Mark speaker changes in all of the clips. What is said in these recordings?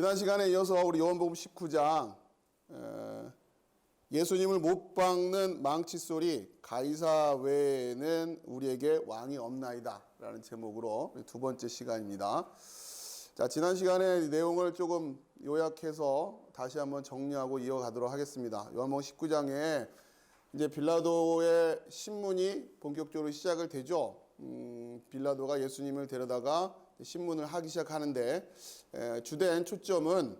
Speaker 1: 지난 시간에 이어서 우리 요한복음 19장 예수님을 못 박는 망치 소리 가이사 외에는 우리에게 왕이 없나이다 라는 제목으로 두 번째 시간입니다. 자, 지난 시간에 내용을 조금 요약해서 다시 한번 정리하고 이어가도록 하겠습니다. 요한복음 19장에 이제 빌라도의 신문이 본격적으로 시작을 되죠. 빌라도가 예수님을 데려다가 신문을 하기 시작하는데 주된 초점은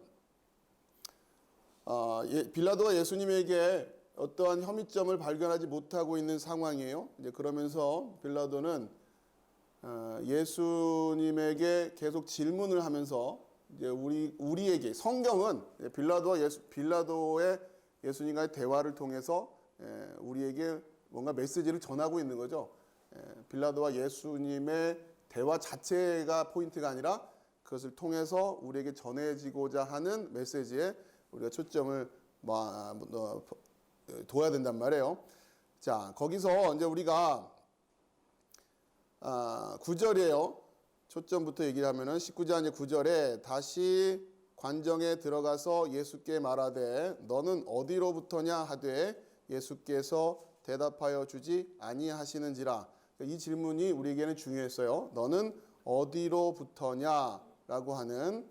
Speaker 1: 빌라도가 예수님에게 어떠한 혐의점을 발견하지 못하고 있는 상황이에요. 이제 그러면서 빌라도는 예수님에게 계속 질문을 하면서 이제 우리에게 성경은 빌라도의 예수님과의 대화를 통해서 우리에게 뭔가 메시지를 전하고 있는 거죠. 빌라도와 예수님의 대화 자체가 포인트가 아니라 그것을 통해서 우리에게 전해지고자 하는 메시지에 우리가 초점을 둬야 된단 말이에요. 자, 거기서 이제 우리가 9절이에요. 초점부터 얘기를 하면은 19장 9절에 다시 관정에 들어가서 예수께 말하되 너는 어디로부터냐 하되 예수께서 대답하여 주지 아니하시는지라. 이 질문이 우리에게는 중요했어요. 너는 어디로부터냐라고 하는.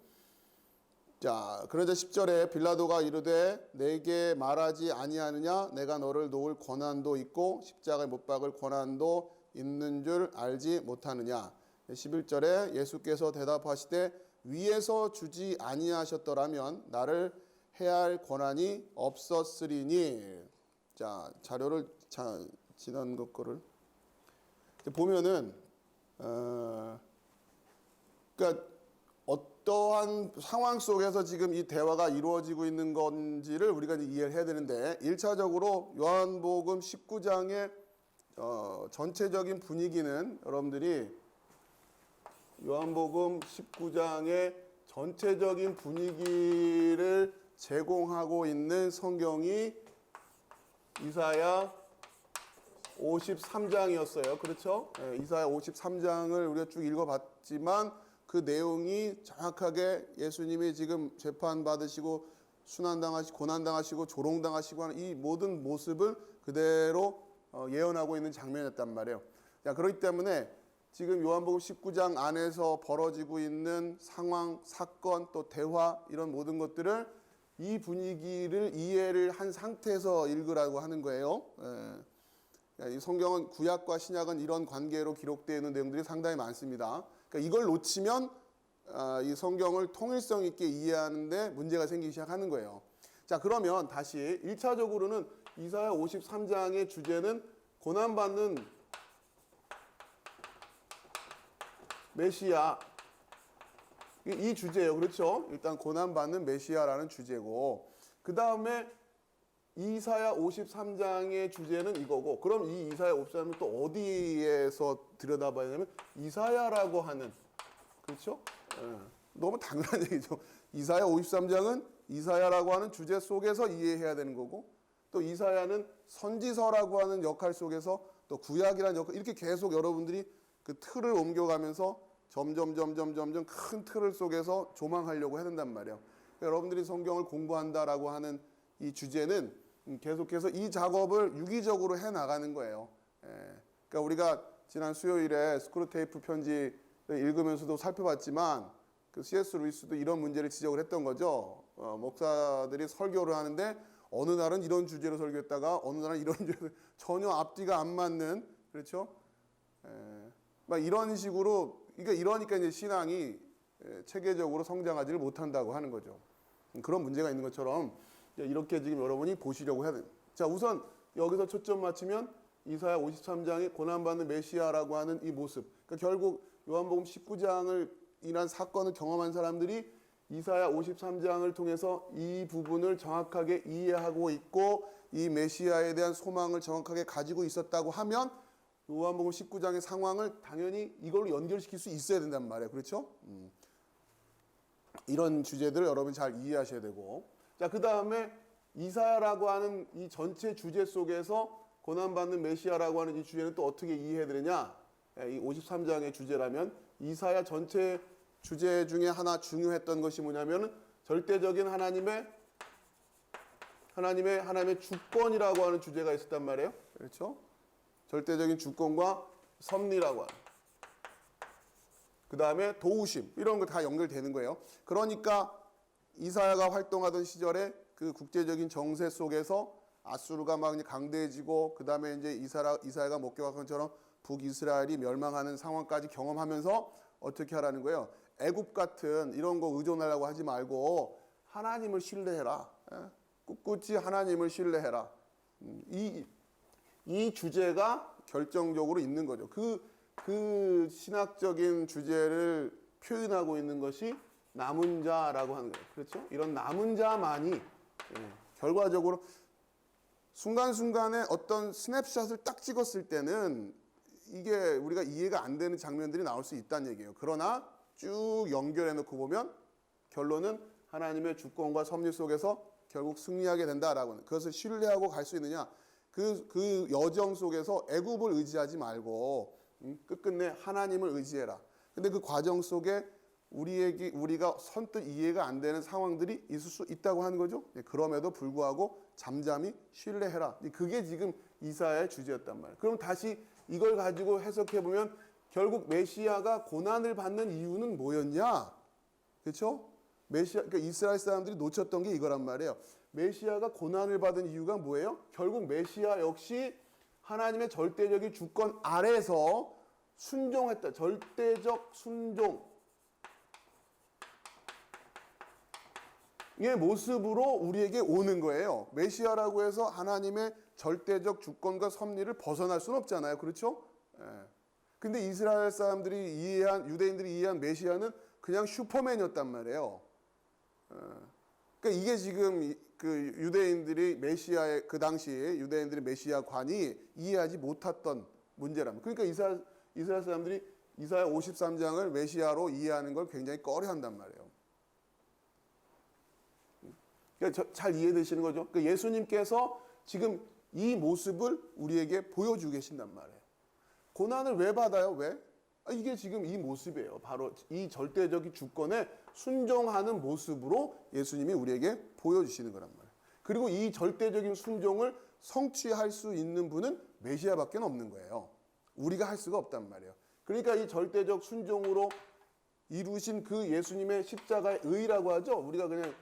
Speaker 1: 자, 그러자 10절에 빌라도가 이르되 내게 말하지 아니하느냐 내가 너를 놓을 권한도 있고 십자가에 못 박을 권한도 있는 줄 알지 못하느냐. 11절에 예수께서 대답하시되 위에서 주지 아니하셨더라면 나를 해할 권한이 없었으리니. 자, 자료를 지난 거를 보면은 그러니까 어떠한 상황 속에서 지금 이 대화가 이루어지고 있는 건지를 우리가 이해를 해야 되는데 1차적으로 요한복음 19장의 전체적인 분위기는 여러분들이 요한복음 19장의 전체적인 분위기를 제공하고 있는 성경이 이사야 53장이었어요. 그렇죠? 이사야 53장을 우리가 쭉 읽어봤지만 그 내용이 정확하게 예수님이 지금 재판받으시고 순환당하시고 고난당하시고 조롱당하시고 하는 이 모든 모습을 그대로 예언하고 있는 장면이었단 말이에요. 자, 그렇기 때문에 지금 요한복음 19장 안에서 벌어지고 있는 상황, 사건, 또 대화 이런 모든 것들을 이 분위기를 이해를 한 상태에서 읽으라고 하는 거예요. 이 성경은 구약과 신약은 이런 관계로 기록되어 있는 내용들이 상당히 많습니다. 그러니까 이걸 놓치면 이 성경을 통일성 있게 이해하는데 문제가 생기기 시작하는 거예요. 자, 그러면 다시 1차적으로는 이사야 53장의 주제는 고난받는 메시아 이 주제예요. 그렇죠? 일단 고난받는 메시아라는 주제고 그 다음에 이사야 53장의 주제는 이거고 그럼 이 이사야 53장은 또 어디에서 들여다봐야 되냐면 이사야라고 하는 그렇죠? 너무 당연한 얘기죠. 이사야 53장은 이사야라고 하는 주제 속에서 이해해야 되는 거고 또 이사야는 선지서라고 하는 역할 속에서 또 구약이라는 역할 이렇게 계속 여러분들이 그 틀을 옮겨가면서 점점 큰 틀을 속에서 조망하려고 해야 된단 말이에요. 그러니까 여러분들이 성경을 공부한다라고 하는 이 주제는 계속해서 이 작업을 유기적으로 해 나가는 거예요. 그러니까 우리가 지난 수요일에 스크루테이프 편지를 읽으면서도 살펴봤지만 그 C.S. 루이스도 이런 문제를 지적을 했던 거죠. 목사들이 설교를 하는데 어느 날은 이런 주제로 설교했다가 어느 날은 이런 주제로 전혀 앞뒤가 안 맞는 그렇죠? 막 이런 식으로 이러니까 이제 신앙이 체계적으로 성장하지를 못한다고 하는 거죠. 그런 문제가 있는 것처럼 이렇게 지금 여러분이 보시려고 해야 됩니다. 자, 우선 여기서 초점 맞추면 이사야 53장의 고난받는 메시아라고 하는 이 모습. 그러니까 결국 요한복음 19장을 이란 사건을 경험한 사람들이 이사야 53장을 통해서 이 부분을 정확하게 이해하고 있고 이 메시아에 대한 소망을 정확하게 가지고 있었다고 하면 요한복음 19장의 상황을 당연히 이걸로 연결시킬 수 있어야 된단 말이에요. 그렇죠? 이런 주제들을 여러분이 잘 이해하셔야 되고 자, 그 다음에 이사야라고 하는 이 전체 주제 속에서 고난받는 메시아라고 하는 이 주제는 또 어떻게 이해해야 되느냐 이 53장의 주제라면 이사야 전체 주제 중에 하나 중요했던 것이 뭐냐면 절대적인 하나님의 주권이라고 하는 주제가 있었단 말이에요. 그렇죠? 절대적인 주권과 섭리라고 하는. 그 다음에 도우심 이런 거 다 연결되는 거예요. 그러니까 이사야가 활동하던 시절에 그 국제적인 정세 속에서 아수르가 막 강대해지고 그 다음에 이제 이사야가 목격한 것처럼 북이스라엘이 멸망하는 상황까지 경험하면서 어떻게 하라는 거예요? 애굽 같은 이런 거 의존하려고 하지 말고 하나님을 신뢰해라. 꿋꿋이 하나님을 신뢰해라. 이 주제가 결정적으로 있는 거죠. 그 신학적인 주제를 표현하고 있는 것이 남은 자라고 하는 거예요. 그렇죠? 이런 남은 자만이 결과적으로 순간순간에 어떤 스냅샷을 딱 찍었을 때는 이게 우리가 이해가 안 되는 장면들이 나올 수 있다는 얘기예요. 그러나 쭉 연결해 놓고 보면 결론은 하나님의 주권과 섭리 속에서 결국 승리하게 된다라고 하는, 그것을 신뢰하고 갈 수 있느냐, 그 여정 속에서 애굽을 의지하지 말고 끝끝내 하나님을 의지해라. 근데 그 과정 속에 우리가 선뜻 이해가 안 되는 상황들이 있을 수 있다고 하는 거죠. 그럼에도 불구하고 잠잠히 신뢰해라. 그게 지금 이사야의 주제였단 말이에요. 그럼 다시 이걸 가지고 해석해 보면 결국 메시아가 고난을 받는 이유는 뭐였냐? 그렇죠? 그러니까 이스라엘 사람들이 놓쳤던 게 이거란 말이에요. 메시아가 고난을 받은 이유가 뭐예요? 결국 메시아 역시 하나님의 절대적인 주권 아래서 순종했다. 절대적 순종. 의 모습으로 우리에게 오는 거예요. 메시아라고 해서 하나님의 절대적 주권과 섭리를 벗어날 수는 없잖아요. 그렇죠? 근데 이스라엘 사람들이 유대인들이 이해한 메시아는 그냥 슈퍼맨이었단 말이에요. 그러니까 이게 지금 그 유대인들이 메시아의 그 당시 유대인들의 메시아관이 이해하지 못했던 문제랍니다. 그러니까 이스라엘 사람들이 이사야 53장을 메시아로 이해하는 걸 굉장히 꺼려한단 말이에요. 그러니까 잘 이해되시는 거죠? 그러니까 예수님께서 지금 이 모습을 우리에게 보여주고 계신단 말이에요. 고난을 왜 받아요? 왜? 이게 지금 이 모습이에요. 바로 이 절대적인 주권에 순종하는 모습으로 예수님이 우리에게 보여주시는 거란 말이에요. 그리고 이 절대적인 순종을 성취할 수 있는 분은 메시아밖에 없는 거예요. 우리가 할 수가 없단 말이에요. 그러니까 이 절대적 순종으로 이루신 그 예수님의 십자가의 의라고 하죠. 우리가 그냥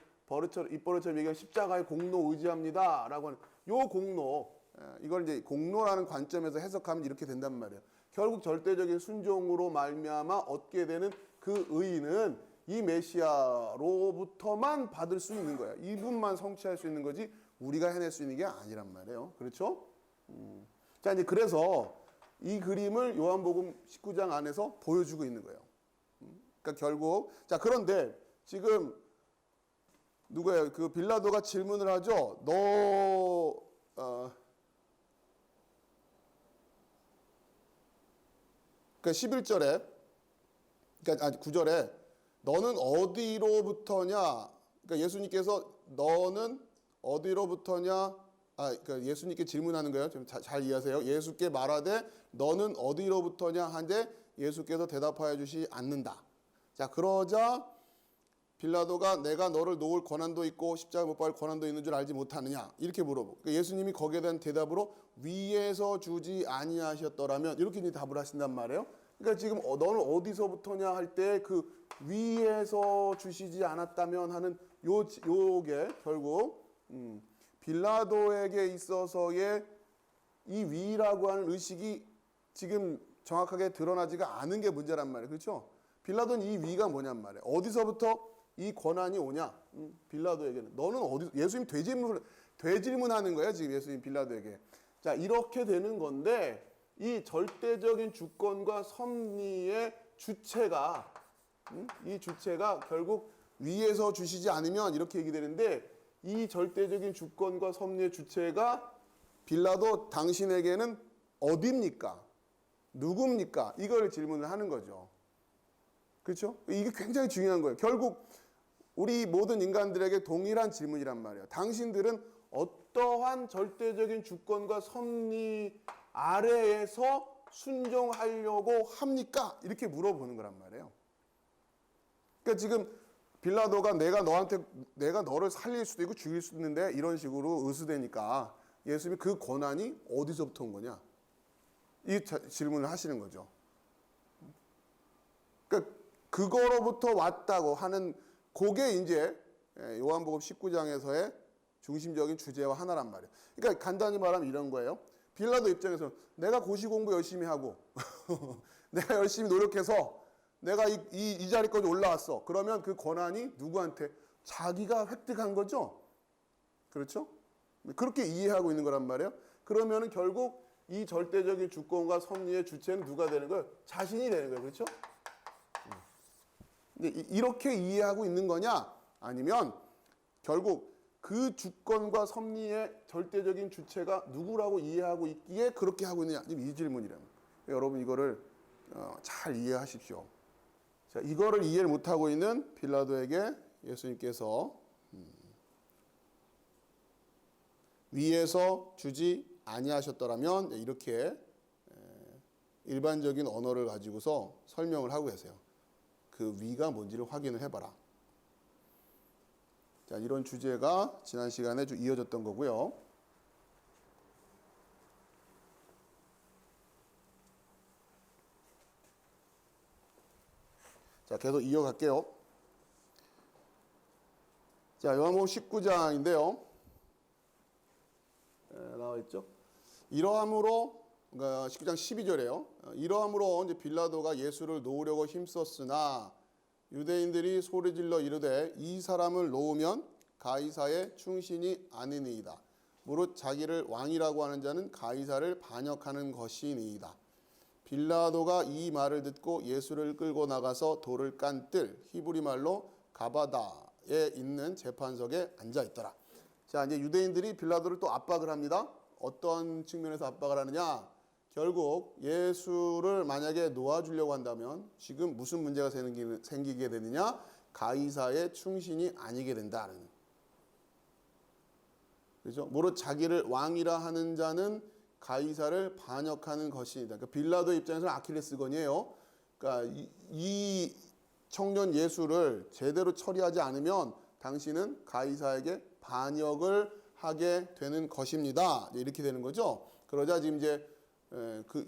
Speaker 1: 입버릇처럼 얘기하면 십자가의 공로 의지합니다 라고 하는 요 공로, 이걸 이제 공로라는 관점에서 해석하면 이렇게 된단 말이에요. 결국 절대적인 순종으로 말미암아 얻게 되는 그 의는 이 메시아로부터만 받을 수 있는 거야. 이분만 성취할 수 있는 거지 우리가 해낼 수 있는 게 아니란 말이에요. 그렇죠? 자, 이제 그래서 이 그림을 요한복음 19장 안에서 보여주고 있는 거예요. 그러니까 결국, 자, 그런데 지금 누구예요? 그 빌라도가 질문을 하죠. 그러니까 11절에, 그러니까 9절에 너는 어디로부터냐? 그러니까 예수님께서 너는 어디로부터냐? 그러니까 예수님께 질문하는 거예요. 좀 잘 이해하세요. 예수께 말하되 너는 어디로부터냐 한데 예수께서 대답하여 주시지 않는다. 자, 그러자 빌라도가 내가 너를 놓을 권한도 있고 십자가 못 박을 권한도 있는 줄 알지 못하느냐 이렇게 물어보고, 그러니까 예수님이 거기에 대한 대답으로 위에서 주지 아니하셨더라면 이렇게 이제 답을 하신단 말이에요. 그러니까 지금 너는 어디서부터냐 할 때 그 위에서 주시지 않았다면 하는 요게 결국 빌라도에게 있어서의 이 위라고 하는 의식이 지금 정확하게 드러나지가 않은 게 문제란 말이에요. 그렇죠? 빌라도는 이 위가 뭐냔 말이에요. 어디서부터 이 권한이 오냐? 빌라도에게는. 너는 어디, 예수님 되질문하는 거예요. 지금 예수님 빌라도에게. 자, 이렇게 되는 건데 이 절대적인 주권과 섭리의 주체가 이 주체가 결국 위에서 주시지 않으면 이렇게 얘기되는데, 이 절대적인 주권과 섭리의 주체가 빌라도 당신에게는 어디입니까? 누굽니까? 이걸 질문을 하는 거죠. 그렇죠? 이게 굉장히 중요한 거예요. 결국 우리 모든 인간들에게 동일한 질문이란 말이에요. 당신들은 어떠한 절대적인 주권과 섭리 아래에서 순종하려고 합니까? 이렇게 물어보는 거란 말이에요. 그러니까 지금 빌라도가 내가 너를 살릴 수도 있고 죽일 수도 있는데 이런 식으로 의수되니까 예수님이 그 권한이 어디서부터 온 거냐? 이 질문을 하시는 거죠. 그러니까 그거로부터 왔다고 하는 그게 이제 요한복음 19장에서의 중심적인 주제와 하나란 말이에요. 그러니까 간단히 말하면 이런 거예요. 빌라도 입장에서 내가 고시 공부 열심히 하고 내가 열심히 노력해서 내가 이 자리까지 올라왔어. 그러면 그 권한이 누구한테? 자기가 획득한 거죠. 그렇죠? 그렇게 이해하고 있는 거란 말이에요. 그러면은 결국 이 절대적인 주권과 섭리의 주체는 누가 되는 거예요? 자신이 되는 거예요. 그렇죠? 근데 이렇게 이해하고 있는 거냐? 아니면 결국 그 주권과 섭리의 절대적인 주체가 누구라고 이해하고 있기에 그렇게 하고 있느냐? 이 질문이랍니다. 여러분 이거를 잘 이해하십시오. 자, 이거를 이해를 못하고 있는 빌라도에게 예수님께서 위에서 주지 아니하셨더라면 이렇게 일반적인 언어를 가지고서 설명을 하고 계세요. 그 위가 뭔지를 확인을 해봐라. 자, 이런 주제가 지난 시간에 좀 이어졌던 거고요. 자, 계속 이어갈게요. 자, 요한복음 19장인데요. 나와 있죠. 이러함으로, 그러니까 19장 12절에요. 이러함으로 이제 빌라도가 예수를 놓으려고 힘썼으나 유대인들이 소리질러 이르되 이 사람을 놓으면 가이사의 충신이 아니니이다. 무릇 자기를 왕이라고 하는 자는 가이사를 반역하는 것이니이다. 빌라도가 이 말을 듣고 예수를 끌고 나가서 돌을 깐 뜰 히브리 말로 가바다에 있는 재판석에 앉아 있더라. 자, 이제 유대인들이 빌라도를 또 압박을 합니다. 어떤 측면에서 압박을 하느냐? 결국 예수를 만약에 놓아주려고 한다면 지금 무슨 문제가 생기게 되느냐? 가이사의 충신이 아니게 된다는. 그렇죠? 무릇 자기를 왕이라 하는 자는 가이사를 반역하는 것이다. 그러니까 빌라도 입장에서는 아킬레스건이에요. 그러니까 이 청년 예수를 제대로 처리하지 않으면 당신은 가이사에게 반역을 하게 되는 것입니다. 이렇게 되는 거죠. 그러자 지금 이제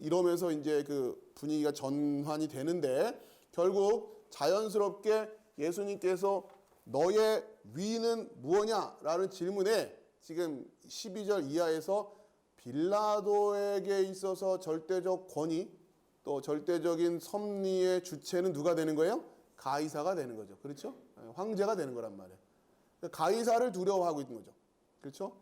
Speaker 1: 이러면서 이제 그 분위기가 전환이 되는데 결국 자연스럽게 예수님께서 너의 위는 무엇냐라는 질문에 지금 12절 이하에서 빌라도에게 있어서 절대적 권위 또 절대적인 섭리의 주체는 누가 되는 거예요? 가이사가 되는 거죠. 그렇죠? 황제가 되는 거란 말이에요. 가이사를 두려워하고 있는 거죠. 그렇죠?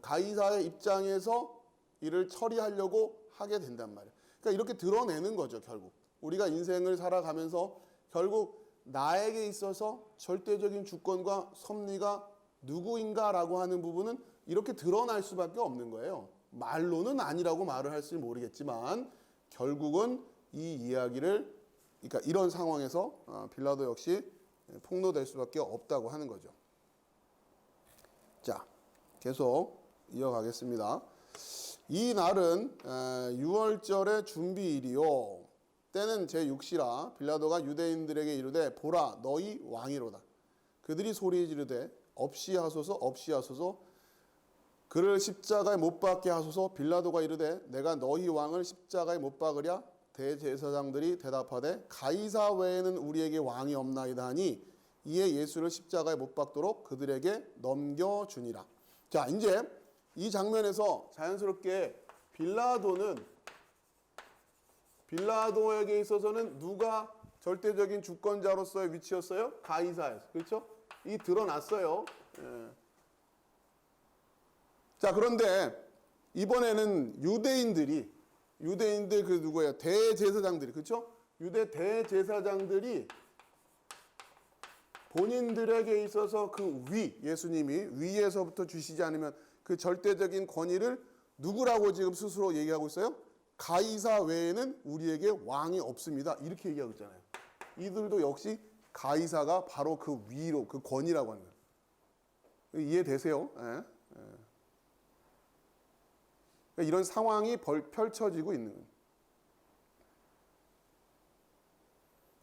Speaker 1: 가이사의 입장에서 이를 처리하려고 하게 된단 말이에요. 그러니까 이렇게 드러내는 거죠. 결국 우리가 인생을 살아가면서 결국 나에게 있어서 절대적인 주권과 섭리가 누구인가라고 하는 부분은 이렇게 드러날 수밖에 없는 거예요. 말로는 아니라고 말을 할지 모르겠지만 결국은 이 이야기를 그러니까 이런 상황에서 빌라도 역시 폭로될 수밖에 없다고 하는 거죠. 자, 계속 이어가겠습니다. 이 날은 6월절의 준비일이요. 때는 제6시라 빌라도가 유대인들에게 이르되 보라 너희 왕이로다. 그들이 소리 지르되 없이 하소서 없이 하소서 그를 십자가에 못 박게 하소서. 빌라도가 이르되 내가 너희 왕을 십자가에 못 박으랴. 대제사장들이 대답하되 가이사 외에는 우리에게 왕이 없나이다 하니 이에 예수를 십자가에 못 박도록 그들에게 넘겨주니라. 자, 이제 이 장면에서 자연스럽게 빌라도에게 있어서는 누가 절대적인 주권자로서의 위치였어요? 가이사였어요. 그렇죠? 이 드러났어요. 예. 자, 그런데 이번에는 유대인들 그 누구예요? 대제사장들이, 그렇죠? 유대 대제사장들이 본인들에게 있어서 그 예수님이 위에서부터 주시지 않으면 그 절대적인 권위를 누구라고 지금 스스로 얘기하고 있어요? 가이사 외에는 우리에게 왕이 없습니다. 이렇게 얘기하고 있잖아요. 이들도 역시 가이사가 바로 그 위로 그 권위라고 하는 거예요. 이해되세요? 예? 그러니까 이런 상황이 펼쳐지고 있는 거예요.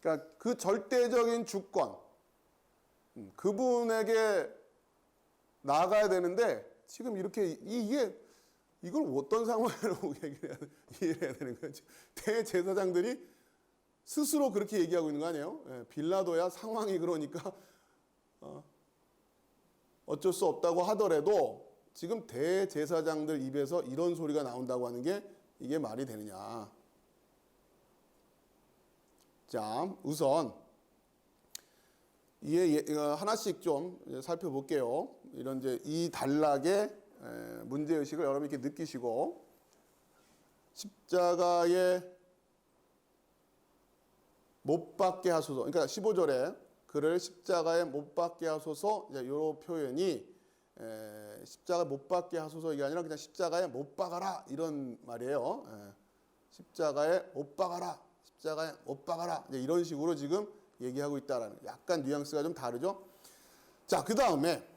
Speaker 1: 그러니까 그 절대적인 주권, 그분에게 나아가야 되는데 지금 이렇게 이걸 어떤 상황이라고 이해를 해야 되는 거죠. 대제사장들이 스스로 그렇게 얘기하고 있는 거 아니에요? 예, 빌라도야 상황이 그러니까 어쩔 수 없다고 하더라도 지금 대제사장들 입에서 이런 소리가 나온다고 하는 게 이게 말이 되느냐. 자, 우선 하나씩 좀 살펴볼게요. 이런 이제 이 단락의 문제 의식을 여러분 이렇게 느끼시고 십자가에 못 박게 하소서. 그러니까 15절에 그를 십자가에 못 박게 하소서. 이제 요 표현이 십자가 못 박게 하소서 이게 아니라 그냥 십자가에 못 박아라 이런 말이에요. 십자가에 못 박아라. 십자가에 못 박아라. 이제 이런 식으로 지금 얘기하고 있다라는 약간 뉘앙스가 좀 다르죠. 자, 그 다음에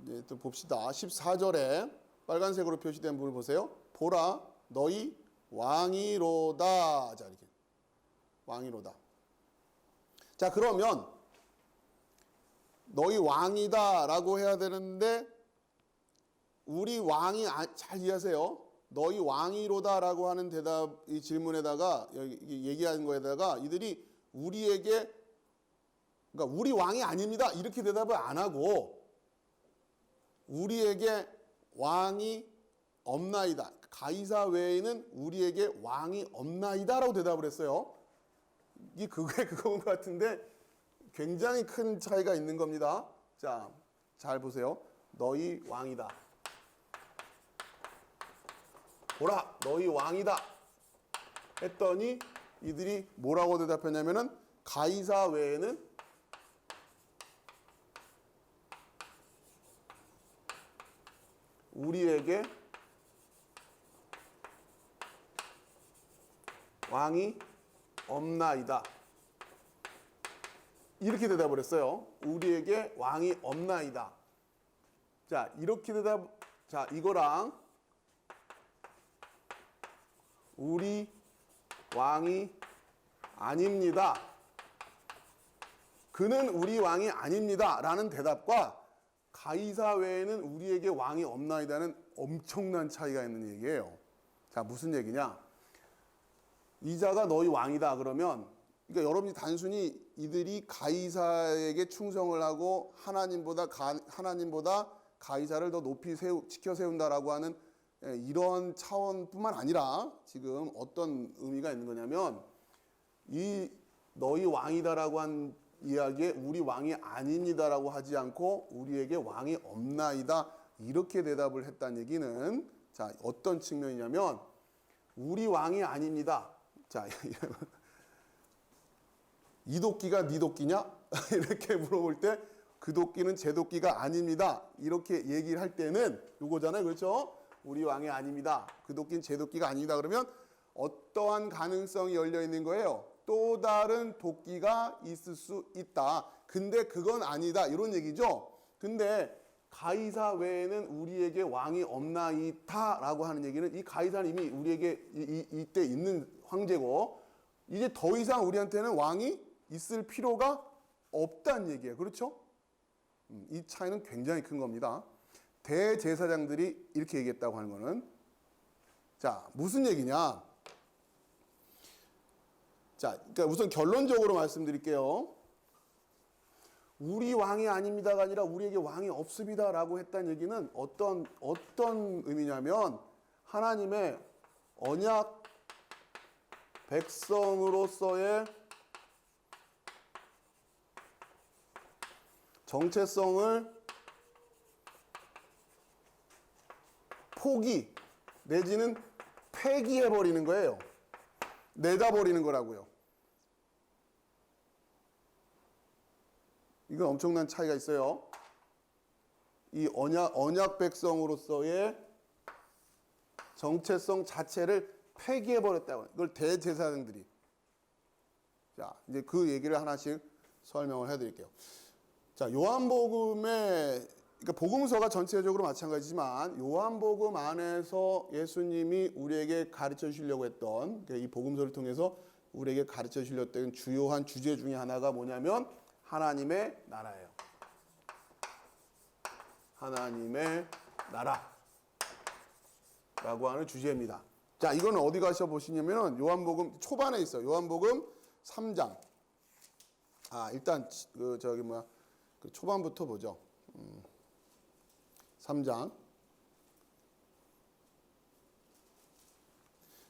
Speaker 1: 이제 또 봅시다. 14절에 빨간색으로 표시된 부분을 보세요. 보라, 너희 왕이로다. 자, 이렇게 왕이로다. 자, 그러면 너희 왕이다라고 해야 되는데 우리 왕이 잘 이해하세요. 너희 왕이로다라고 하는 대답 이 질문에다가 얘기하는 거에다가 이들이 우리에게 그러니까 우리 왕이 아닙니다 이렇게 대답을 안 하고 우리에게 왕이 없나이다. 가이사 외에는 우리에게 왕이 없나이다라고 대답을 했어요. 이게 그거인 것 같은데 굉장히 큰 차이가 있는 겁니다. 자, 잘 보세요. 너희 왕이다. 보라, 너희 왕이다. 했더니 이들이 뭐라고 대답했냐면은 가이사 외에는 우리에게 왕이 없나이다. 이렇게 대답을 했어요. 우리에게 왕이 없나이다. 자, 이렇게 자, 이거랑 우리 왕이 아닙니다. 그는 우리 왕이 아닙니다. 라는 대답과 가이사 외에는 우리에게 왕이 없나이다는 엄청난 차이가 있는 얘기예요. 자, 무슨 얘기냐? 이자가 너희 왕이다 그러면 그러니까 여러분이 단순히 이들이 가이사에게 충성을 하고 하나님보다 가이사를 더 높이 지켜 세운다라고 하는 이런 차원뿐만 아니라 지금 어떤 의미가 있는 거냐면 이 너희 왕이다라고 한 이야기에 우리 왕이 아닙니다라고 하지 않고 우리에게 왕이 없나이다 이렇게 대답을 했다는 얘기는 자, 어떤 측면이냐면 우리 왕이 아닙니다. 자, 이 도끼가 네 도끼냐? 이렇게 물어볼 때 그 도끼는 제 도끼가 아닙니다. 이렇게 얘기를 할 때는 요거잖아요. 그렇죠? 우리 왕이 아닙니다. 그 도끼는 제 도끼가 아니다. 그러면 어떠한 가능성이 열려 있는 거예요? 또 다른 도끼가 있을 수 있다. 근데 그건 아니다. 이런 얘기죠. 근데 가이사 외에는 우리에게 왕이 없나이다라고 하는 얘기는 이 가이사는 이미 우리에게 이때 있는 황제고 이제 더 이상 우리한테는 왕이 있을 필요가 없다는 얘기예요. 그렇죠? 이 차이는 굉장히 큰 겁니다. 대제사장들이 이렇게 얘기했다고 하는 거는 자, 무슨 얘기냐? 자, 그러니까 우선 결론적으로 말씀드릴게요. 우리 왕이 아닙니다가 아니라 우리에게 왕이 없습니다라고 했다는 얘기는 어떤 의미냐면 하나님의 언약 백성으로서의 정체성을 포기 내지는 폐기해버리는 거예요. 내다버리는 거라고요. 이건 엄청난 차이가 있어요. 이 언약 백성으로서의 정체성 자체를 폐기해버렸다고. 이걸 대제사장들이. 자, 이제 그 얘기를 하나씩 설명을 해드릴게요. 자, 요한복음의 그러니까 복음서가 전체적으로 마찬가지지만 요한복음 안에서 예수님이 우리에게 가르쳐 주시려고 했던 이 복음서를 통해서 우리에게 가르쳐 주시려고 했던 주요한 주제 중에 하나가 뭐냐면 하나님의 나라예요. 하나님의 나라라고 하는 주제입니다. 자, 이거는 어디 가셔 보시냐면은 요한복음 초반에 있어요. 요한복음 3장. 일단 그 초반부터 보죠. 3장.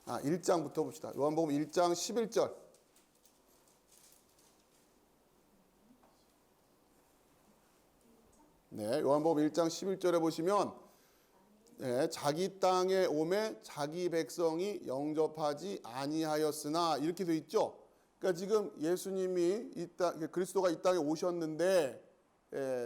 Speaker 1: 1장부터 봅시다. 요한복음 1장 11절. 네, 요한복음 1장 11절에 보시면 자기 땅에 오매 자기 백성이 영접하지 아니하였으나 이렇게 돼 있죠. 그러니까 지금 예수님이 그리스도가 이 땅에 오셨는데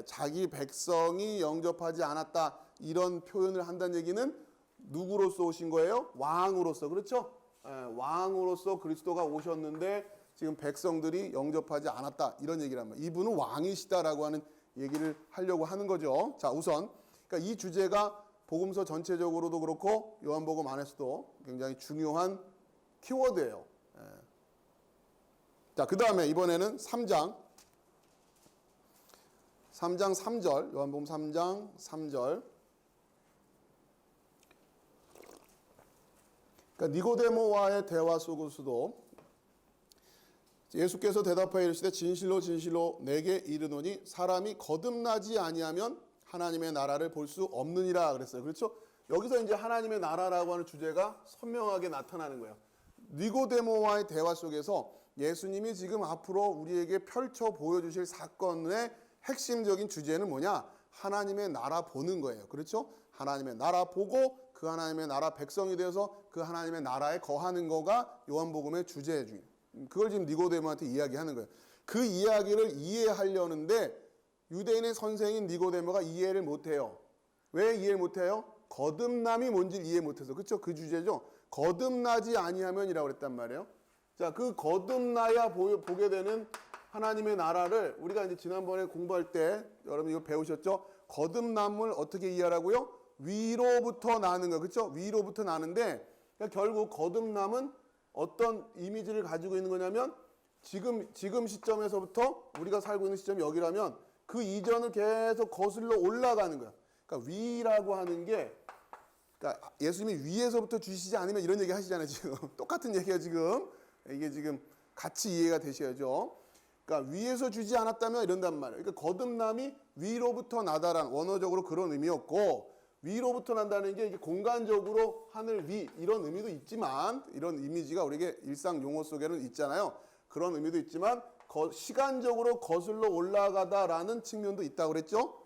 Speaker 1: 자기 백성이 영접하지 않았다 이런 표현을 한다는 얘기는 누구로서 오신 거예요? 왕으로서. 그렇죠? 왕으로서 그리스도가 오셨는데 지금 백성들이 영접하지 않았다 이런 얘기를 합니다. 이분은 왕이시다라고 하는 얘기를 하려고 하는 거죠. 자, 우선 그러니까 이 주제가 복음서 전체적으로도 그렇고 요한복음 안에서도 굉장히 중요한 키워드예요. 자, 그 다음에 이번에는 3장 3절, 요한복음 3장 3절. 그러니까 니고데모와의 대화 속에서도 예수께서 대답하여 이르시되 진실로 진실로 내게 이르노니 사람이 거듭나지 아니하면 하나님의 나라를 볼 수 없느니라 그랬어요. 그렇죠? 여기서 이제 하나님의 나라라고 하는 주제가 선명하게 나타나는 거예요. 니고데모와의 대화 속에서 예수님이 지금 앞으로 우리에게 펼쳐 보여주실 사건의 핵심적인 주제는 뭐냐? 하나님의 나라 보는 거예요. 그렇죠? 하나님의 나라 보고 그 하나님의 나라 백성이 되어서 그 하나님의 나라에 거하는 거가 요한복음의 주제예요. 그걸 지금 니고데모한테 이야기하는 거예요. 그 이야기를 이해하려는데 유대인의 선생인 니고데모가 이해를 못해요. 왜 이해를 못해요? 거듭남이 뭔지 이해 못해서. 그렇죠? 그 주제죠. 거듭나지 아니하면이라고 그랬단 말이에요. 자, 그 거듭나야 보게 되는 하나님의 나라를 우리가 이제 지난번에 공부할 때 여러분 이거 배우셨죠? 거듭남을 어떻게 이해하라고요? 위로부터 나는 거. 그렇죠? 위로부터 나는데 그러니까 결국 거듭남은 어떤 이미지를 가지고 있는 거냐면 지금 시점에서부터 우리가 살고 있는 시점이 여기라면 그 이전을 계속 거슬러 올라가는 거야. 그러니까 위라고 하는 게 그러니까 예수님이 위에서부터 주시지 않으면 이런 얘기 하시잖아요. 지금 똑같은 얘기야 지금. 이게 지금 같이 이해가 되셔야죠. 그러니까 위에서 주지 않았다면 이런단 말이에요. 그러니까 거듭남이 위로부터 나다란 원어적으로 그런 의미였고 위로부터 난다는 게 이게 공간적으로 하늘 위 이런 의미도 있지만 이런 이미지가 우리에게 일상 용어 속에는 있잖아요. 그런 의미도 있지만 시간적으로 거슬러 올라가다라는 측면도 있다고 그랬죠.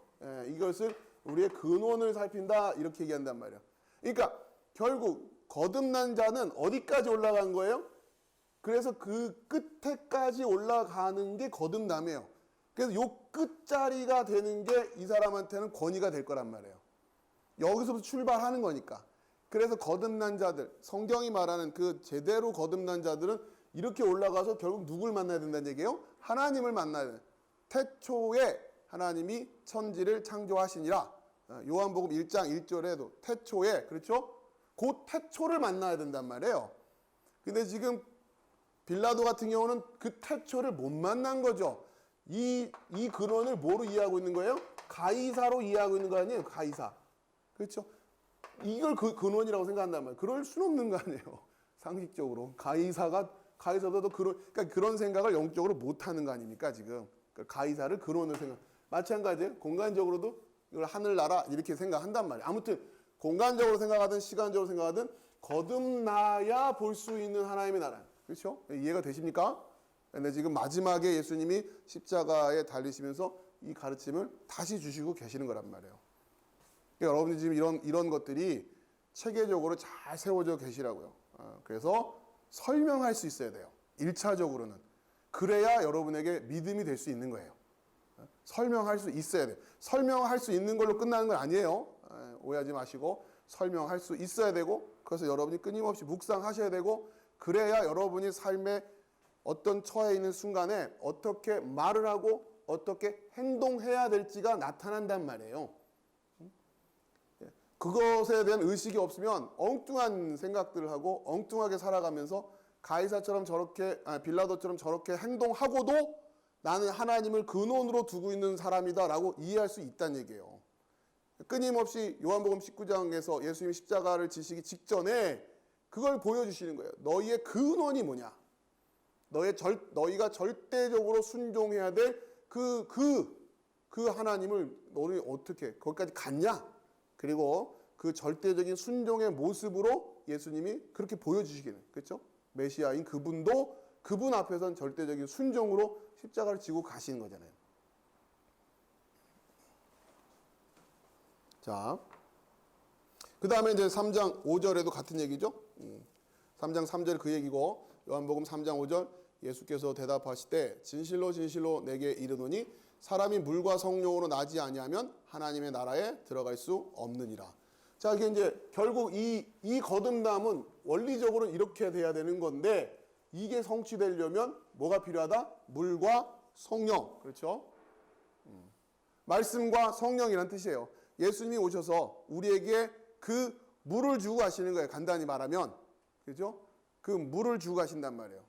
Speaker 1: 이것을 우리의 근원을 살핀다 이렇게 얘기한단 말이에요. 그러니까 결국 거듭난 자는 어디까지 올라간 거예요? 그래서 그 끝에까지 올라가는 게 거듭남이에요. 그래서 요 끝자리가 되는 게 이 사람한테는 권위가 될 거란 말이에요. 여기서부터 출발하는 거니까. 그래서 거듭난 자들, 성경이 말하는 그 제대로 거듭난 자들은 이렇게 올라가서 결국 누굴 만나야 된다는 얘기예요? 하나님을 만나야 돼요. 태초에 하나님이 천지를 창조하시니라. 요한복음 1장 1절에도 태초에, 그렇죠? 그 태초를 만나야 된단 말이에요. 근데 지금 빌라도 같은 경우는 그 태초를 못 만난 거죠. 이 근원을 뭐로 이해하고 있는 거예요? 가이사로 이해하고 있는 거 아니에요? 가이사. 그렇죠? 이걸 그 근원이라고 생각한단 말이에요. 그럴 수는 없는 거 아니에요. 상식적으로. 가이사도 그러니까 그런 생각을 영적으로 못 하는 거 아닙니까, 지금. 그러니까 가이사를 근원으로 생각. 마찬가지예요. 공간적으로도 이걸 하늘나라 이렇게 생각한단 말이에요. 아무튼 공간적으로 생각하든 시간적으로 생각하든 거듭나야 볼 수 있는 하나님의 나라. 그렇죠? 이해가 되십니까? 근데 지금 마지막에 예수님이 십자가에 달리시면서 이 가르침을 다시 주시고 계시는 거란 말이에요. 그러니까 여러분들 지금 이런 것들이 체계적으로 잘 세워져 계시라고요. 그래서 설명할 수 있어야 돼요. 1차적으로는. 그래야 여러분에게 믿음이 될 수 있는 거예요. 설명할 수 있어야 돼요. 설명할 수 있는 걸로 끝나는 건 아니에요. 오해하지 마시고 설명할 수 있어야 되고 그래서 여러분이 끊임없이 묵상하셔야 되고 그래야 여러분이 삶의 어떤 처해 있는 순간에 어떻게 말을 하고 어떻게 행동해야 될지가 나타난단 말이에요. 그것에 대한 의식이 없으면 엉뚱한 생각들을 하고 엉뚱하게 살아가면서 가이사처럼 저렇게 빌라도처럼 저렇게 행동하고도 나는 하나님을 근원으로 두고 있는 사람이다라고 이해할 수 있다는 얘기예요. 끊임없이 요한복음 19장에서 예수님이 십자가를 지시기 직전에 그걸 보여주시는 거예요. 너희의 근원이 뭐냐? 너희가 절대적으로 순종해야 될 그 하나님을 너희 어떻게 거기까지 갔냐? 그리고 그 절대적인 순종의 모습으로 예수님이 그렇게 보여주시기는, 그렇죠? 메시아인 그분도 그분 앞에선 절대적인 순종으로 십자가를 지고 가시는 거잖아요. 자, 그 다음에 이제 3장 5절에도 같은 얘기죠. 3장 3절 그 얘기고, 요한복음 3장 5절 예수께서 대답하시되 진실로 진실로 내게 이르노니 사람이 물과 성령으로 나지 아니하면 하나님의 나라에 들어갈 수 없느니라. 자, 이게 이제 결국 이 거듭남은 원리적으로 이렇게 돼야 되는 건데, 이게 성취되려면 뭐가 필요하다? 물과 성령. 그렇죠? 말씀과 성령이란 뜻이에요. 예수님이 오셔서 우리에게 그 물을 주고 가시는 거예요. 간단히 말하면. 그죠? 그 물을 주고 가신단 말이에요.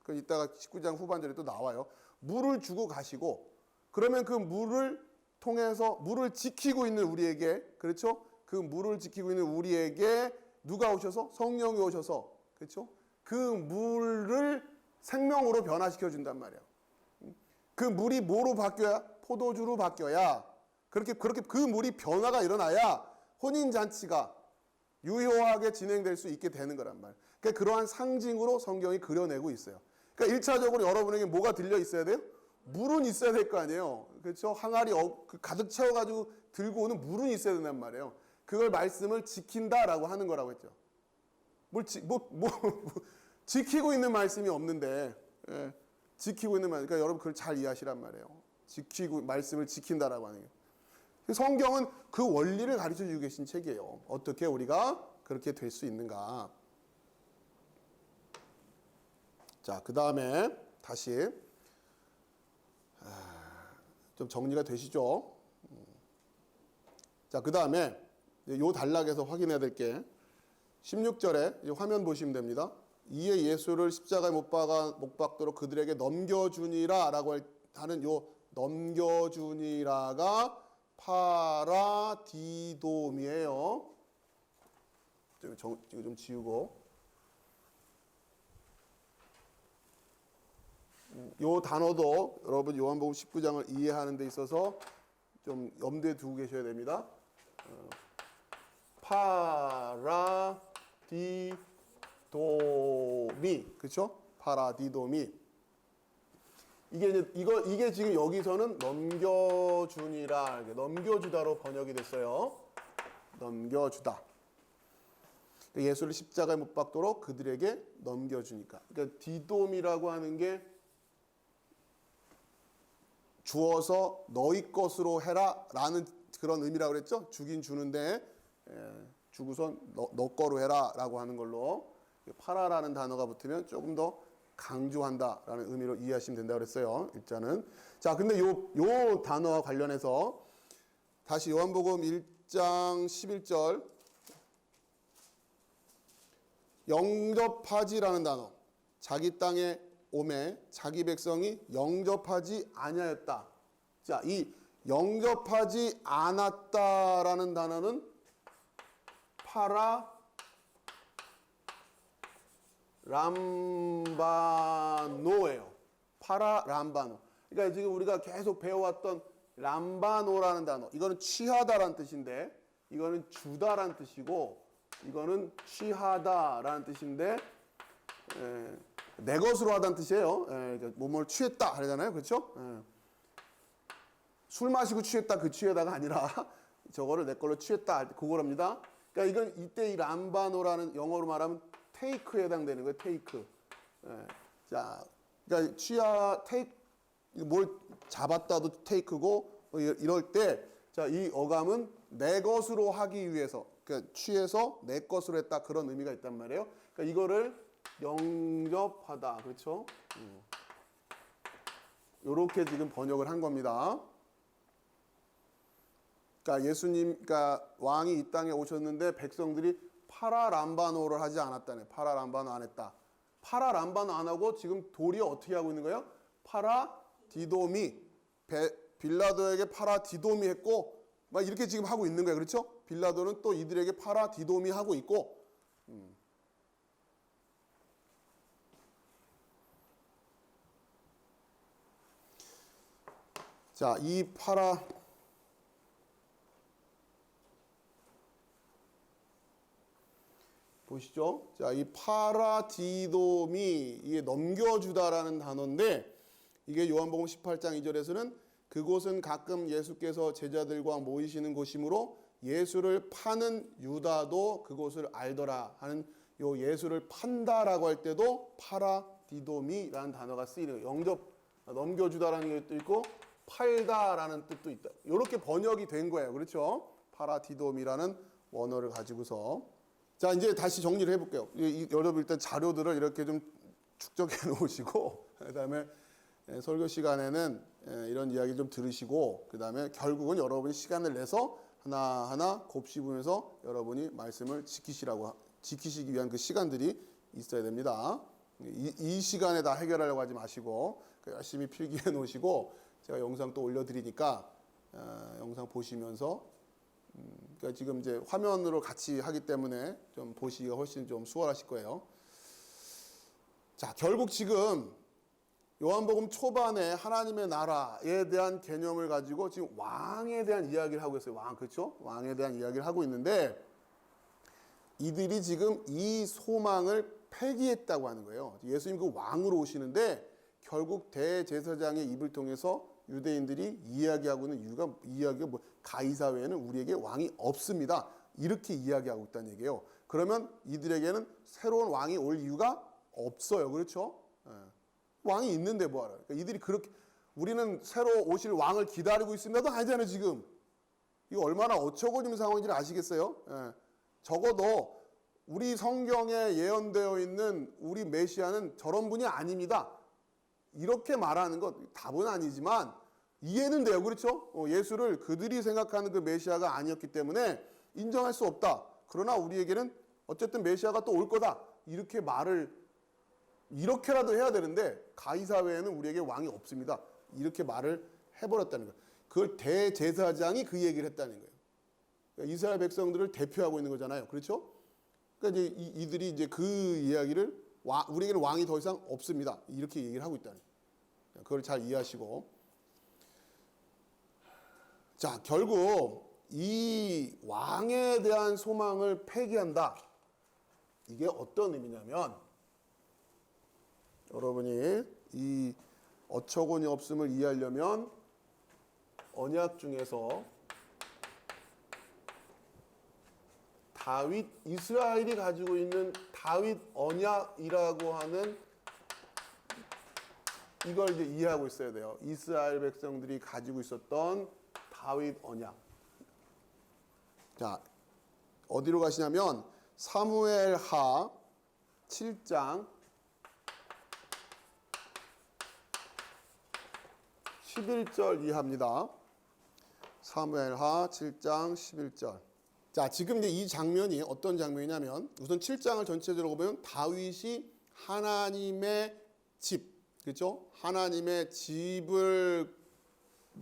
Speaker 1: 그 이따가 19장 후반절에 또 나와요. 물을 주고 가시고, 그러면 그 물을 통해서 물을 지키고 있는 우리에게, 그렇죠? 그 물을 지키고 있는 우리에게 누가 오셔서? 성령이 오셔서, 그렇죠? 그 물을 생명으로 변화시켜 준단 말이에요. 그 물이 뭐로 바뀌어야? 포도주로 바뀌어야, 그렇게 그 물이 변화가 일어나야 혼인 잔치가 유효하게 진행될 수 있게 되는 거란 말이에요. 그러니까 그러한 상징으로 성경이 그려내고 있어요. 그러니까 1차적으로 여러분에게 뭐가 들려 있어야 돼요? 물은 있어야 될 거 아니에요. 그렇죠? 항아리 가득 채워가지고 들고 오는 물은 있어야 된단 말이에요. 그걸 말씀을 지킨다라고 하는 거라고 했죠. 지키고 있는 말씀이 없는데, 예, 지키고 있는 말, 그러니까 여러분 그걸 잘 이해하시란 말이에요. 말씀을 지킨다라고 하는 게. 성경은 그 원리를 가르쳐 주고 계신 책이에요. 어떻게 우리가 그렇게 될 수 있는가. 자, 그 다음에 다시 좀 정리가 되시죠? 자, 그 다음에 요 단락에서 확인해야 될 게 16절에 화면 보시면 됩니다. 이에 예수를 십자가에 못 박도록 그들에게 넘겨주니라 라고 하는 요 넘겨주니라가 파라디돔이에요. 이거 좀 지우고. 요 단어도 여러분 요한복음 19장을 이해하는 데 있어서 좀 염두에 두고 계셔야 됩니다. 파라디돔이, 그렇죠? 파라디돔이. 이게 지금 여기서는 넘겨주니라, 넘겨주다로 번역이 됐어요. 넘겨주다. 예수를 십자가에 못 박도록 그들에게 넘겨주니까. 그러니까 디돔이라고 하는 게 주어서 너희 것으로 해라라는 그런 의미라고 그랬죠. 주긴 주는데 주고선 너 거로 해라라고 하는 걸로, 파라라는 단어가 붙으면 조금 더 강조한다라는 의미로 이해하시면 된다고 그랬어요. 일단은. 자, 근데 요 단어와 관련해서 다시 요한복음 1장 11절 영접하지라는 단어. 자기 땅에 오매 자기 백성이 영접하지 아니하였다. 자, 이 영접하지 않았다라는 단어는 파라람바노예요. 파라람바노. 그러니까 지금 우리가 계속 배워왔던 람바노라는 단어, 이거는 취하다라는 뜻인데, 이거는 주다라는 뜻이고, 이거는 취하다라는 뜻인데, 내 것으로 하다는 뜻이에요. 뭐뭘 취했다 하잖아요, 그렇죠? 술 마시고 취했다, 그 취하다가 아니라 저거를 내 걸로 취했다, 그거랍니다. 그러니까 이건 이때 이 람바노라는 영어로 말하면 테이크에 해당되는 거예요. 테이크. 자, 그러니까 뭘 잡았다도 테이크고, 이럴 때, 자, 이 어감은 내 것으로 하기 위해서, 그러니까 취해서 내 것으로 했다, 그런 의미가 있단 말이에요. 그러니까 이거를 영접하다, 그렇죠? 요렇게 지금 번역을 한 겁니다. 그러니까 그러니까 왕이 이 땅에 오셨는데 백성들이 파라람바노를 하지 않았다네. 파라람바노 안 했다. 파라람바노 안 하고 지금 도리어 어떻게 하고 있는 거예요? 파라디돔이 빌라도에게 파라디돔이 했고, 막 이렇게 지금 하고 있는 거예요. 그렇죠? 빌라도는 또 이들에게 파라 디도미 하고 있고 자, 이 파라 보시죠. 자, 이 파라디돔이 이게 넘겨주다라는 단어인데 이게 요한복음 18장 2절에서는 그곳은 가끔 예수께서 제자들과 모이시는 곳이므로 예수를 파는 유다도 그곳을 알더라 하는 요 예수를 판다라고 할 때도 파라디돔이라는 단어가 쓰이는 영접 넘겨주다라는 것도 있고 팔다라는 뜻도 있다. 이렇게 번역이 된 거예요. 그렇죠? 파라디돔이라는 원어를 가지고서 자 이제 다시 정리를 해볼게요. 여러분 일단 자료들을 이렇게 좀 축적해 놓으시고 그다음에 설교 시간에는 이런 이야기 좀 들으시고 그다음에 결국은 여러분이 시간을 내서 하나하나 곱씹으면서 여러분이 말씀을 지키시기 위한 그 시간들이 있어야 됩니다. 이 시간에 다 해결하려고 하지 마시고 열심히 필기해 놓으시고 제가 영상 또 올려드리니까 영상 보시면서 그러니까 지금 이제 화면으로 같이 하기 때문에 좀 보시기가 훨씬 좀 수월하실 거예요. 자, 결국 지금 요한복음 초반에 하나님의 나라에 대한 개념을 가지고 지금 왕에 대한 이야기를 하고 있어요. 왕, 그렇죠? 왕에 대한 이야기를 하고 있는데 이들이 지금 이 소망을 폐기했다고 하는 거예요. 예수님 그 왕으로 오시는데 결국 대제사장의 입을 통해서 유대인들이 이야기하고 있는 이야기가 뭐 가이사 외에는 우리에게 왕이 없습니다. 이렇게 이야기하고 있다는 얘기예요. 그러면 이들에게는 새로운 왕이 올 이유가 없어요. 그렇죠? 왕이 있는데 뭐하라. 그러니까 이들이 그렇게 우리는 새로 오실 왕을 기다리고 있습니다도 아니잖아요. 지금 이거 얼마나 어처구니 상황인지 아시겠어요? 적어도 우리 성경에 예언되어 있는 우리 메시아는 저런 분이 아닙니다. 이렇게 말하는 것 답은 아니지만 이해는 돼요. 그렇죠? 예수를 그들이 생각하는 그 메시아가 아니었기 때문에 인정할 수 없다. 그러나 우리에게는 어쨌든 메시아가 또 올 거다. 이렇게 말을 이렇게라도 해야 되는데 가이사 외에는 우리에게 왕이 없습니다. 이렇게 말을 해버렸다는 거예요. 그걸 대제사장이 그 얘기를 했다는 거예요. 그러니까 이스라엘 백성들을 대표하고 있는 거잖아요. 그렇죠? 그러니까 이제 이들이 이제 그 이야기를 우리에게는 왕이 더 이상 없습니다. 이렇게 얘기를 하고 있다는 거예요. 그걸 잘 이해하시고 자 결국 이 왕에 대한 소망을 폐기한다. 이게 어떤 의미냐면 여러분이 이 어처구니 없음을 이해하려면 언약 중에서 다윗 이스라엘이 가지고 있는 다윗 언약이라고 하는 이걸 이제 이해하고 있어야 돼요. 이스라엘 백성들이 가지고 있었던 다윗 언약. 자, 어디로 가시냐면 사무엘하 7장 11절 이하입니다. 사무엘하 7장 11절. 자, 지금 이제 이 장면이 어떤 장면이냐면 우선 7장을 전체적으로 보면 다윗이 하나님의 집, 그렇죠? 하나님의 집을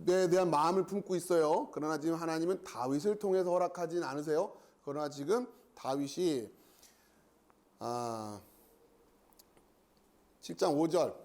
Speaker 1: 에 대한 마음을 품고 있어요. 그러나 지금 하나님은 다윗을 통해서 허락하진 않으세요. 그러나 지금 다윗이 7장 5절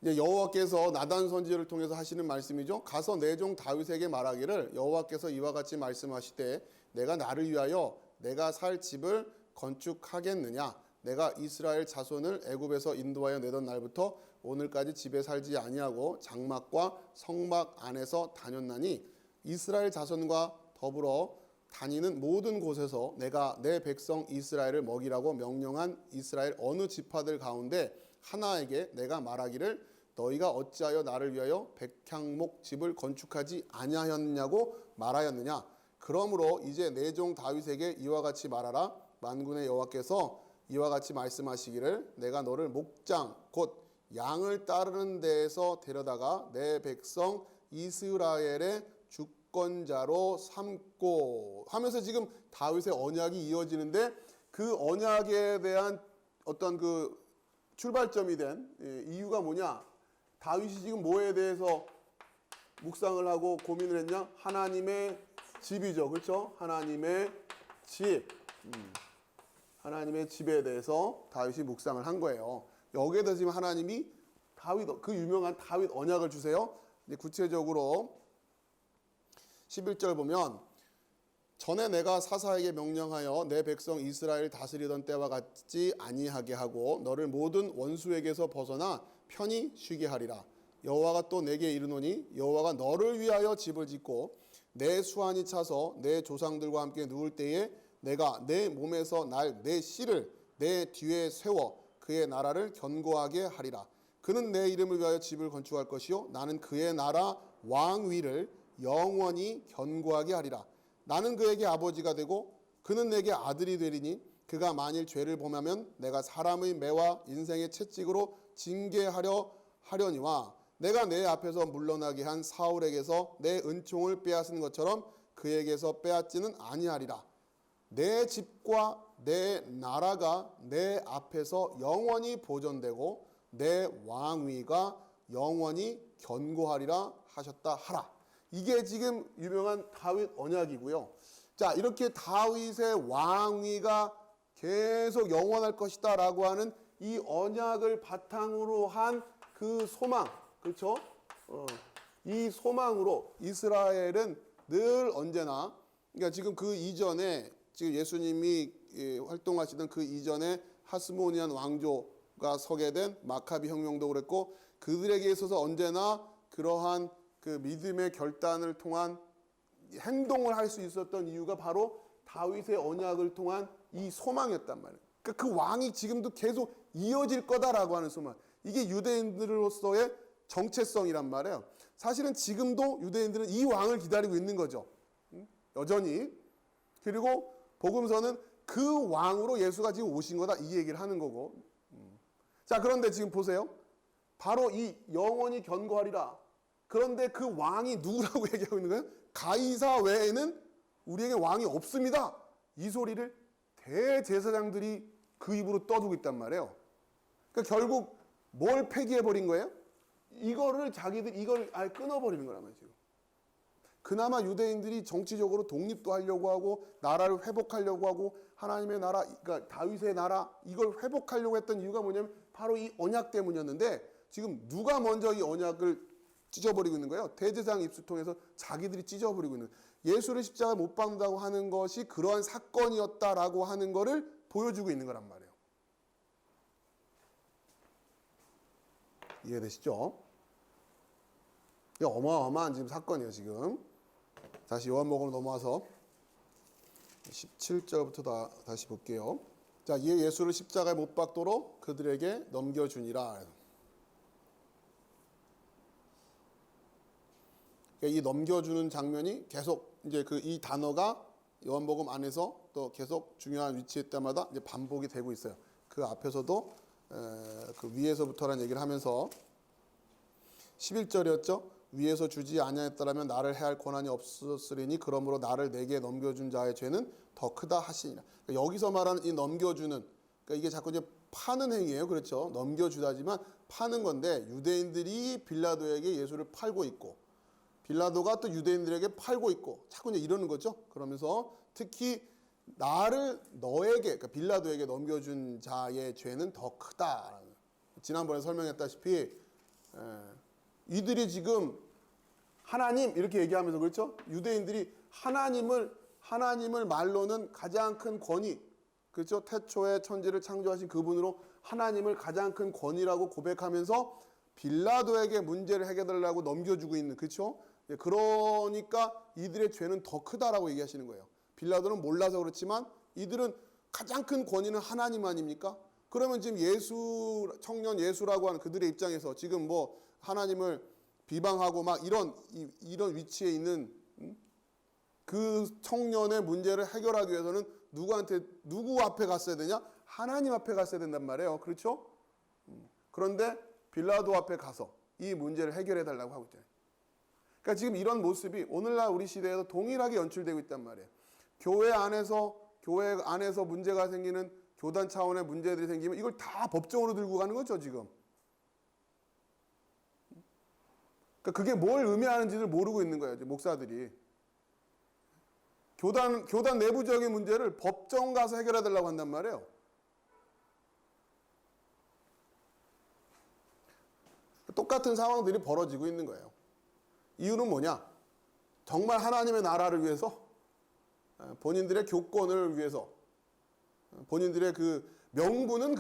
Speaker 1: 이제 여호와께서 나단 선지자를 통해서 하시는 말씀이죠. 가서 내 종 다윗에게 말하기를 여호와께서 이와 같이 말씀하시되 내가 나를 위하여 내가 살 집을 건축하겠느냐. 내가 이스라엘 자손을 애굽에서 인도하여 내던 날부터 오늘까지 집에 살지 아니하고 장막과 성막 안에서 다녔나니 이스라엘 자손과 더불어 다니는 모든 곳에서 내가 내 백성 이스라엘을 먹이라고 명령한 이스라엘 어느 지파들 가운데 하나에게 내가 말하기를 너희가 어찌하여 나를 위하여 백향목 집을 건축하지 아니하였느냐고 말하였느냐. 그러므로 이제 내 종 다윗에게 이와 같이 말하라. 만군의 여호와께서 이와 같이 말씀하시기를 내가 너를 목장 곧 양을 따르는 데에서 데려다가 내 백성 이스라엘의 주권자로 삼고 하면서 지금 다윗의 언약이 이어지는데 그 언약에 대한 어떤 그 출발점이 된 이유가 뭐냐? 다윗이 지금 뭐에 대해서 묵상을 하고 고민을 했냐? 하나님의 집이죠. 그렇죠? 하나님의 집. 하나님의 집에 대해서 다윗이 묵상을 한 거예요. 여기에 대해서 지금 하나님이 다윗, 그 유명한 다윗 언약을 주세요. 이제 구체적으로 11절 보면 전에 내가 사사에게 명령하여 내 백성 이스라엘 다스리던 때와 같지 아니하게 하고 너를 모든 원수에게서 벗어나 편히 쉬게 하리라. 여호와가 또 내게 이르노니 여호와가 너를 위하여 집을 짓고 내 수완이 차서 내 조상들과 함께 누울 때에 내가 내 몸에서 날 내 씨를 내 뒤에 세워 그의 나라를 견고하게 하리라. 그는 내 이름을 위하여 집을 건축할 것이요 나는 그의 나라 왕위를 영원히 견고하게 하리라. 나는 그에게 아버지가 되고 그는 내게 아들이 되리니 그가 만일 죄를 범하면 내가 사람의 매와 인생의 채찍으로 징계하려 하려니와 내가 내 앞에서 물러나게 한 사울에게서 내 은총을 빼앗은 것처럼 그에게서 빼앗지는 아니하리라. 내 집과 내 나라가 내 앞에서 영원히 보존되고 내 왕위가 영원히 견고하리라 하셨다 하라. 이게 지금 유명한 다윗 언약이고요. 자, 이렇게 다윗의 왕위가 계속 영원할 것이다 라고 하는 이 언약을 바탕으로 한 그 소망, 그렇죠? 이 소망으로 이스라엘은 늘 언제나, 그러니까 지금 그 이전에 지금 예수님이 활동하시던 그 이전에 하스모니안 왕조가 서게 된 마카비 혁명도 그랬고 그들에게 있어서 언제나 그러한 그 믿음의 결단을 통한 행동을 할 수 있었던 이유가 바로 다윗의 언약을 통한 이 소망이었단 말이에요. 그러니까 그 왕이 지금도 계속 이어질 거다라고 하는 소망. 이게 유대인들로서의 정체성이란 말이에요. 사실은 지금도 유대인들은 이 왕을 기다리고 있는 거죠. 여전히. 그리고 복음서는 그 왕으로 예수가 지금 오신 거다 이 얘기를 하는 거고. 자, 그런데 지금 보세요. 바로 이 영원히 견고하리라. 그런데 그 왕이 누구라고 얘기하고 있는 거예요? 가이사 외에는 우리에게 왕이 없습니다. 이 소리를 대제사장들이 그 입으로 떠두고 있단 말이에요. 그러니까 결국 뭘 폐기해버린 거예요? 이거를 이걸 아예 끊어버리는 거란 말이에요. 그나마 유대인들이 정치적으로 독립도 하려고 하고 나라를 회복하려고 하고 하나님의 나라, 그러니까 다윗의 나라 이걸 회복하려고 했던 이유가 뭐냐면 바로 이 언약 때문이었는데 지금 누가 먼저 이 언약을 찢어버리고 있는 거예요? 대제사장 입술 통해서 자기들이 찢어버리고 있는 거예요. 예수를 십자가에 못 박는다고 하는 것이 그러한 사건이었다라고 하는 것을 보여주고 있는 거란 말이에요. 이해되시죠? 이게 어마어마한 지금 사건이에요, 지금. 다시 요한복음으로 넘어와서 17절부터 다시 볼게요. 자, 이에 예수를 십자가에 못 박도록 그들에게 넘겨주니라. 이 넘겨주는 장면이 계속 이제 그 이 단어가 요한복음 안에서 또 계속 중요한 위치에 때마다 이제 반복이 되고 있어요. 그 앞에서도 그 위에서부터라는 얘기를 하면서 11절이었죠. 위에서 주지 아니하였더라면 나를 해할 권한이 없었으리니 그러므로 나를 내게 넘겨준 자의 죄는 더 크다 하시니라. 그러니까 여기서 말하는 이 넘겨주는, 그러니까 이게 자꾸 이제 파는 행위예요. 그렇죠. 넘겨주다지만 파는 건데 유대인들이 빌라도에게 예수를 팔고 있고 빌라도가 또 유대인들에게 팔고 있고 자꾸 이제 이러는 거죠. 그러면서 특히 나를 너에게, 그러니까 빌라도에게 넘겨준 자의 죄는 더 크다. 지난번에 설명했다시피 이들이 지금 하나님 이렇게 얘기하면서 그렇죠? 유대인들이 하나님을 말로는 가장 큰 권위, 그렇죠? 태초에 천지를 창조하신 그분으로 하나님을 가장 큰 권위라고 고백하면서 빌라도에게 문제를 해결하려고 넘겨주고 있는, 그렇죠? 그러니까 이들의 죄는 더 크다라고 얘기하시는 거예요. 빌라도는 몰라서 그렇지만 이들은 가장 큰 권위는 하나님 아닙니까? 그러면 지금 청년 예수라고 하는 그들의 입장에서 지금 뭐 하나님을 비방하고 막 이런 위치에 있는 그 청년의 문제를 해결하기 위해서는 누구 앞에 갔어야 되냐? 하나님 앞에 갔어야 된단 말이에요. 그렇죠? 그런데 빌라도 앞에 가서 이 문제를 해결해 달라고 하고 있잖아요. 그러니까 지금 이런 모습이 오늘날 우리 시대에도 동일하게 연출되고 있단 말이에요. 교회 안에서 문제가 생기는 교단 차원의 문제들이 생기면 이걸 다 법정으로 들고 가는 거죠, 지금. 그러니까 그게 뭘 의미하는지를 모르고 있는 거예요, 이제 목사들이. 교단 내부적인 문제를 법정 가서 해결해 달라고 한단 말이에요. 똑같은 상황들이 벌어지고 있는 거예요. 이유는 뭐냐? 정말 하나님의 나라를 위해서, 본인들의 교권을 위해서, 본인들의 그 명분은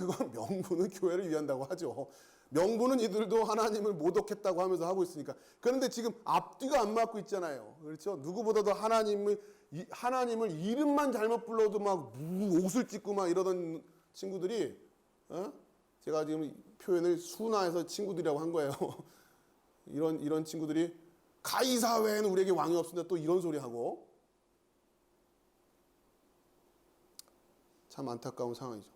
Speaker 1: 교회를 위한다고 하죠. 명분은 이들도 하나님을 모독했다고 하면서 하고 있으니까. 그런데 지금 앞뒤가 안 맞고 있잖아요. 그렇죠? 누구보다도 하나님을 이름만 잘못 불러도 막 옷을 찢고 막 이러던 친구들이, 제가 지금 표현을 순화해서 친구들이라고 한 거예요. 이런 친구들이 가이사 외에는 우리에게 왕이 없습니다. 또 이런 소리 하고. 참 안타까운 상황이죠.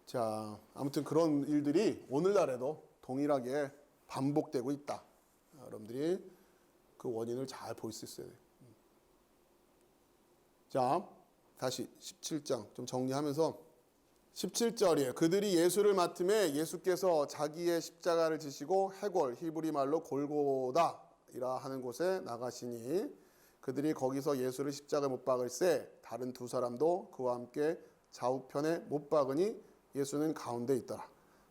Speaker 1: 자, 아무튼 그런 일들이 오늘날에도 동일하게 반복되고 있다. 여러분들이 그 원인을 잘 볼 수 있어야 돼요. 자, 다시 17장 좀 정리하면서 17절이에요. 그들이 예수를 맡음에 예수께서 자기의 십자가를 지시고 해골, 히브리 말로 골고다이라 하는 곳에 나가시니 그들이 거기서 예수를 십자가에 못 박을새 다른 두 사람도 그와 함께 좌우편에 못 박으니 예수는 가운데 있더라.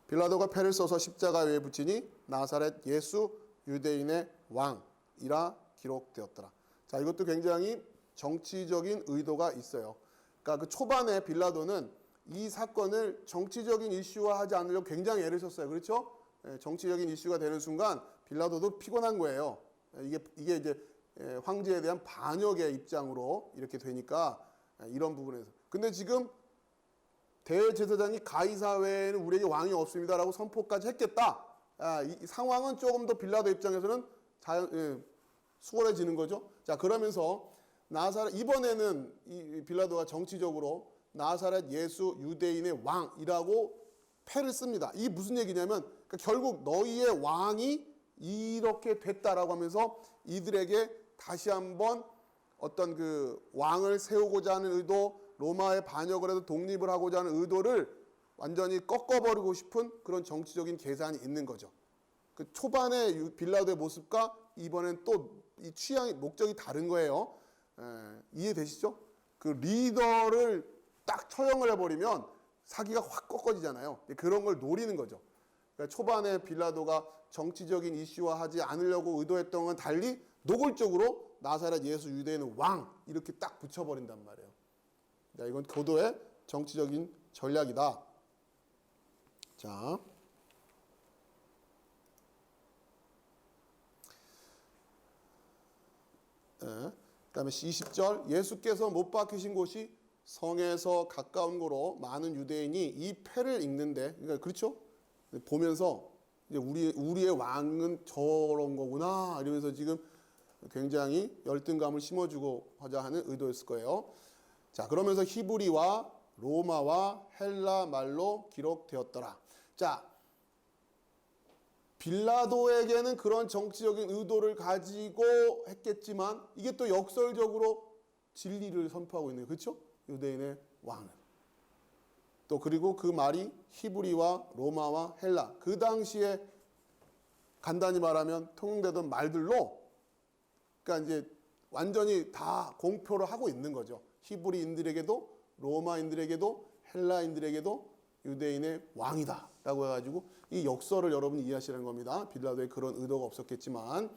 Speaker 1: 빌라도가 패를 써서 십자가 위에 붙이니 나사렛 예수 유대인의 왕이라 기록되었더라. 자, 이것도 굉장히 정치적인 의도가 있어요. 그러니까 그 초반에 빌라도는 이 사건을 정치적인 이슈화하지 않으려고 굉장히 애를 썼어요. 그렇죠? 정치적인 이슈가 되는 순간 빌라도도 피곤한 거예요. 이게 이제 황제에 대한 반역의 입장으로 이렇게 되니까 이런 부분에서. 근데 지금 대제사장이 가이사 외에는 우리에게 왕이 없습니다라고 선포까지 했겠다. 이 상황은 조금 더 빌라도 입장에서는 수월해지는 거죠. 자, 그러면서 이번에는 이 빌라도가 정치적으로 나사렛 예수 유대인의 왕이라고 패를 씁니다. 이게 무슨 얘기냐면 그러니까 결국 너희의 왕이 이렇게 됐다라고 하면서 이들에게 다시 한번 어떤 그 왕을 세우고자 하는 의도, 로마의 반역을 해서 독립을 하고자 하는 의도를 완전히 꺾어버리고 싶은 그런 정치적인 계산이 있는 거죠. 그 초반의 빌라도의 모습과 이번엔 또 이 취향이 목적이 다른 거예요. 이해되시죠? 그 리더를 딱 처형을 해버리면 사기가 확 꺾어지잖아요. 그런 걸 노리는 거죠. 그러니까 초반에 빌라도가 정치적인 이슈화하지 않으려고 의도했던 건 달리 노골적으로 나사렛 예수 유대인의 왕 이렇게 딱 붙여버린단 말이에요. 이건 교도의 정치적인 전략이다. 자, 그다음에 20절 예수께서 못 박히신 곳이 성에서 가까운 거로 많은 유대인이 이 패를 읽는데, 그러니까 그렇죠? 보면서 이제 우리의 왕은 저런 거구나 이러면서 지금 굉장히 열등감을 심어주고 하자 하는 의도였을 거예요. 자, 그러면서 히브리와 로마와 헬라 말로 기록되었더라. 자, 빌라도에게는 그런 정치적인 의도를 가지고 했겠지만 이게 또 역설적으로 진리를 선포하고 있는 거예요. 그렇죠? 유대인의 왕은. 또 그리고 그 말이 히브리와 로마와 헬라 그 당시에 간단히 말하면 통용되던 말들로 그러니까 이제 완전히 다 공표를 하고 있는 거죠. 히브리인들에게도 로마인들에게도 헬라인들에게도 유대인의 왕이다 라고 해가지고 이 역설을 여러분이 이해하시는 겁니다. 빌라도에 그런 의도가 없었겠지만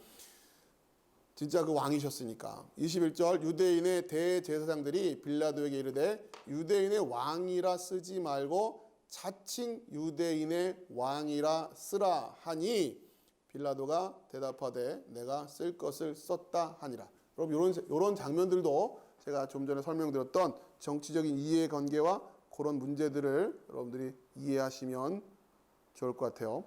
Speaker 1: 진짜 그 왕이셨으니까. 21절 유대인의 대제사장들이 빌라도에게 이르되 유대인의 왕이라 쓰지 말고 자칭 유대인의 왕이라 쓰라 하니 빌라도가 대답하되 내가 쓸 것을 썼다 하니라. 여러분 이런 장면들도 제가 좀 전에 설명드렸던 정치적인 이해관계와 그런 문제들을 여러분들이 이해하시면 좋을 것 같아요.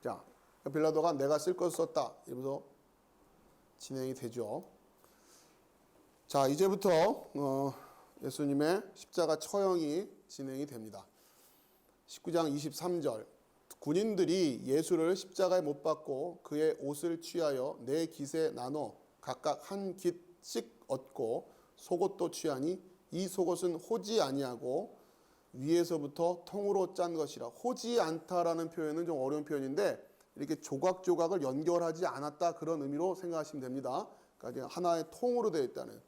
Speaker 1: 자, 빌라도가 내가 쓸 것을 썼다 이러면서 진행이 되죠. 자, 이제부터 예수님의 십자가 처형이 진행이 됩니다. 19장 23절 군인들이 예수를 십자가에 못 박고 그의 옷을 취하여 네 깃에 나눠 각각 한 깃씩 얻고 속옷도 취하니 이 속옷은 호지 아니하고 위에서부터 통으로 짠 것이라. 호지 않다라는 표현은 좀 어려운 표현인데 이렇게 조각조각을 연결하지 않았다 그런 의미로 생각하시면 됩니다. 그러니까 하나의 통으로 되어 있다는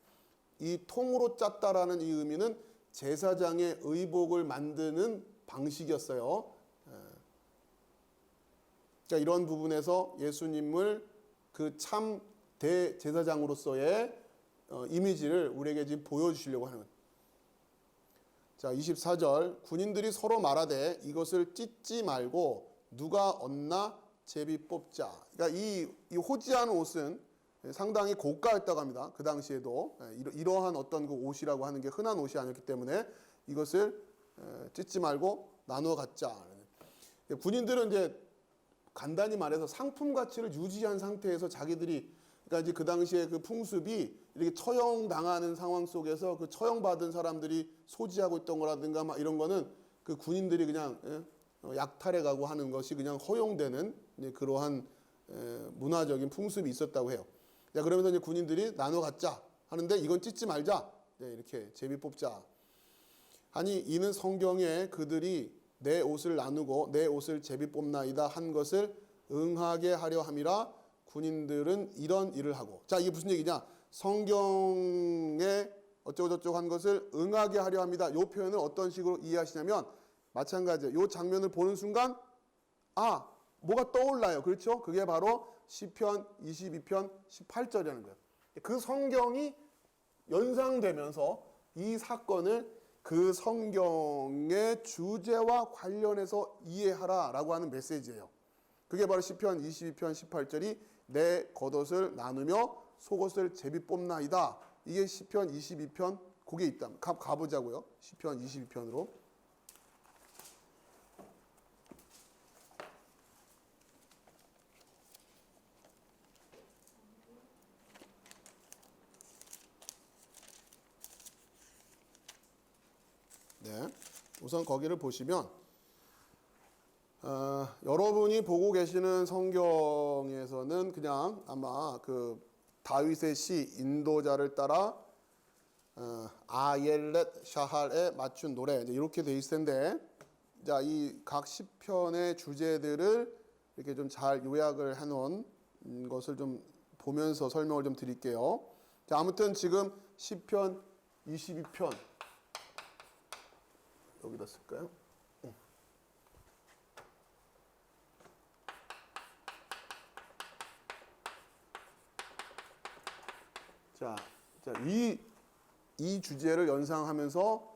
Speaker 1: 이 통으로 짰다라는 이 의미는 제사장의 의복을 만드는 방식이었어요. 그러니까 이런 부분에서 예수님을 그 참 대제사장으로서의 이미지를 우리에게 지금 보여주시려고 하는. 자, 24절 군인들이 서로 말하되 이것을 찢지 말고 누가 얻나 제비 뽑자. 그러니까 이 호지하는 옷은 상당히 고가였다고 합니다. 그 당시에도 이러한 어떤 그 옷이라고 하는 게 흔한 옷이 아니었기 때문에 이것을 찢지 말고 나누어 갖자. 군인들은 이제 간단히 말해서 상품 가치를 유지한 상태에서 자기들이 그러니까 이제 그 당시에 그 풍습이 이렇게 처형당하는 상황 속에서 그 처형받은 사람들이 소지하고 있던 거라든가 막 이런 거는 그 군인들이 그냥 약탈해 가고 하는 것이 그냥 허용되는 그러한 문화적인 풍습이 있었다고 해요. 자, 그러면서 이제 군인들이 나눠 갖자 하는데 이건 찢지 말자. 이렇게 제비 뽑자. 아니 이는 성경에 그들이 내 옷을 나누고 내 옷을 제비 뽑나이다 한 것을 응하게 하려 함이라 군인들은 이런 일을 하고. 자, 이게 무슨 얘기냐? 성경에 어쩌고저쩌고 한 것을 응하게 하려 합니다. 이 표현을 어떤 식으로 이해하시냐면 마찬가지예요. 이 장면을 보는 순간 뭐가 떠올라요. 그렇죠? 그게 바로 시편 22편 18절이라는 거예요. 그 성경이 연상되면서 이 사건을 그 성경의 주제와 관련해서 이해하라라고 하는 메시지예요. 그게 바로 시편 22편 18절이 내 겉옷을 나누며 속옷을 제비 뽑나이다. 이게 시편 22편 거기에 있다. 가보자고요. 시편 22편으로. 네, 우선 거기를 보시면 여러분이 보고 계시는 성경에서는 그냥 아마 그 다윗의 시 인도자를 따라 아옐렛 샤할에 맞춘 노래 이렇게 돼 있을 텐데, 자, 이 각 시편의 주제들을 이렇게 좀 잘 요약을 해놓은 것을 좀 보면서 설명을 좀 드릴게요. 자, 아무튼 지금 시편 22편 여기다 쓸까요? 자, 이 주제를 연상하면서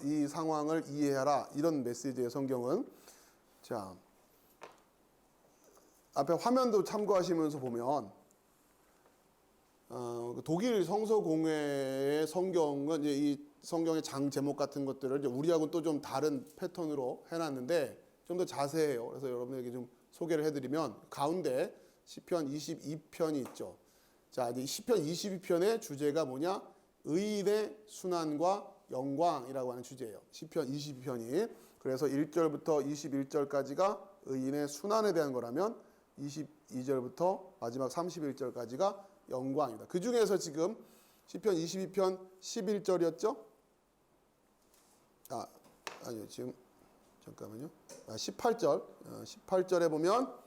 Speaker 1: 이 상황을 이해하라 이런 메시지의 성경은. 자, 앞에 화면도 참고하시면서 보면 독일 성서공회의 성경은 이제 이 성경의 장 제목 같은 것들을 이제 우리하고는 또 좀 다른 패턴으로 해놨는데 좀 더 자세해요. 그래서 여러분에게 좀 소개를 해드리면 가운데 시편 22편이 있죠. 자, 이 시편 22편의 주제가 뭐냐? 의인의 순환과 영광이라고 하는 주제예요. 시편 22편이. 그래서 1절부터 21절까지가 의인의 순환에 대한 거라면 22절부터 마지막 31절까지가 영광입니다. 그 중에서 지금 시편 22편 11절이었죠? 아니요. 지금 잠깐만요. 18절. 18절에 보면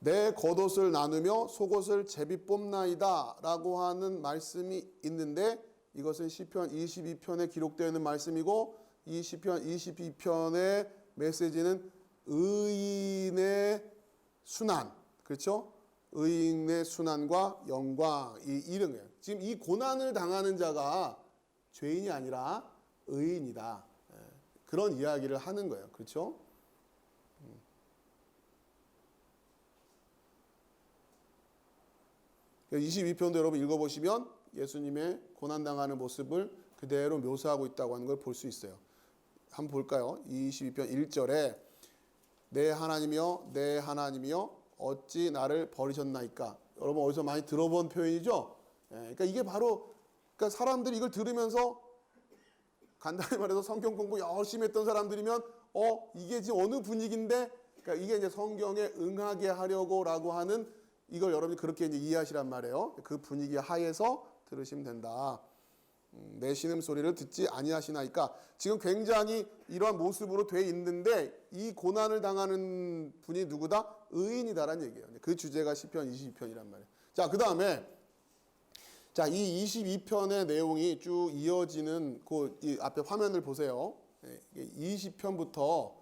Speaker 1: 내 겉옷을 나누며 속옷을 제비 뽑나이다 라고 하는 말씀이 있는데 이것은 시편 22편에 기록되어 있는 말씀이고 이 시편 22편의 메시지는 의인의 순환, 그렇죠? 의인의 순환과 영광, 이런 거예요. 지금 이 고난을 당하는 자가 죄인이 아니라 의인이다. 그런 이야기를 하는 거예요. 그렇죠? 22편도 여러분 읽어보시면 예수님의 고난당하는 모습을 그대로 묘사하고 있다고 하는 걸 볼 수 있어요. 한번 볼까요? 22편 1절에 내 하나님이여 내 하나님이여 어찌 나를 버리셨나이까. 여러분 어디서 많이 들어본 표현이죠? 그러니까 이게 바로 그러니까 사람들이 이걸 들으면서 간단히 말해서 성경 공부 열심히 했던 사람들이면 이게 지금 어느 분위기인데, 그러니까 이게 이제 성경에 응하게 하려고라고 하는 이걸 여러분이 그렇게 이제 이해하시란 말이에요. 그 분위기 하에서 들으시면 된다. 내 신음소리를 듣지 아니하시나이까. 지금 굉장히 이러한 모습으로 돼 있는데 이 고난을 당하는 분이 누구다? 의인이다라는 얘기예요. 그 주제가 시편 22편이란 말이에요. 자, 그 다음에 자, 이 22편의 내용이 쭉 이어지는 이 앞에 화면을 보세요. 20편부터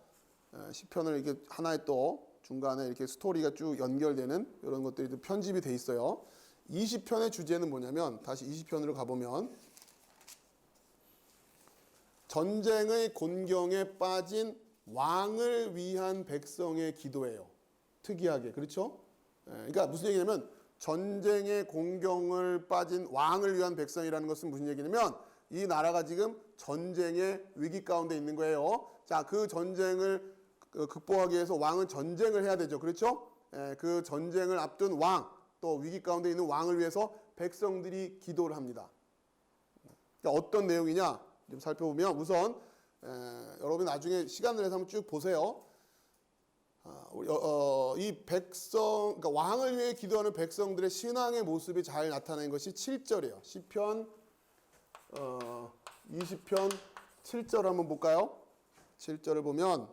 Speaker 1: 10편을 이렇게 하나의 또 중간에 이렇게 스토리가 쭉 연결되는 이런 것들이 또 편집이 돼 있어요. 20편의 주제는 뭐냐면 다시 20편으로 가보면 전쟁의 곤경에 빠진 왕을 위한 백성의 기도예요. 특이하게. 그렇죠? 그러니까 무슨 얘기냐면 전쟁의 공경을 빠진 왕을 위한 백성이라는 것은 무슨 얘기냐면 이 나라가 지금 전쟁의 위기 가운데 있는 거예요. 자, 그 전쟁을 극복하기 위해서 왕은 전쟁을 해야 되죠. 그렇죠? 그 전쟁을 앞둔 왕, 또 위기 가운데 있는 왕을 위해서 백성들이 기도를 합니다. 그러니까 어떤 내용이냐 좀 살펴보면 우선 여러분 나중에 시간을 내서 한번 쭉 보세요. 이 백성, 그러니까 왕을 위해 기도하는 백성들의 신앙의 모습이 잘 나타낸 것이 7절이에요. 시편 20편 7절 한번 볼까요? 7절을 보면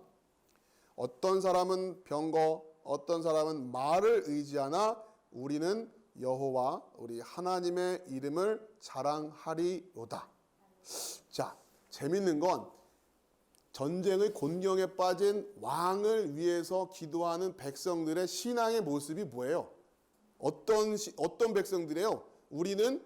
Speaker 1: 어떤 사람은 병거, 어떤 사람은 말을 의지하나 우리는 여호와 우리 하나님의 이름을 자랑하리로다. 자, 재밌는 건 전쟁의 곤경에 빠진 왕을 위해서 기도하는 백성들의 신앙의 모습이 뭐예요? 어떤 백성들이에요? 우리는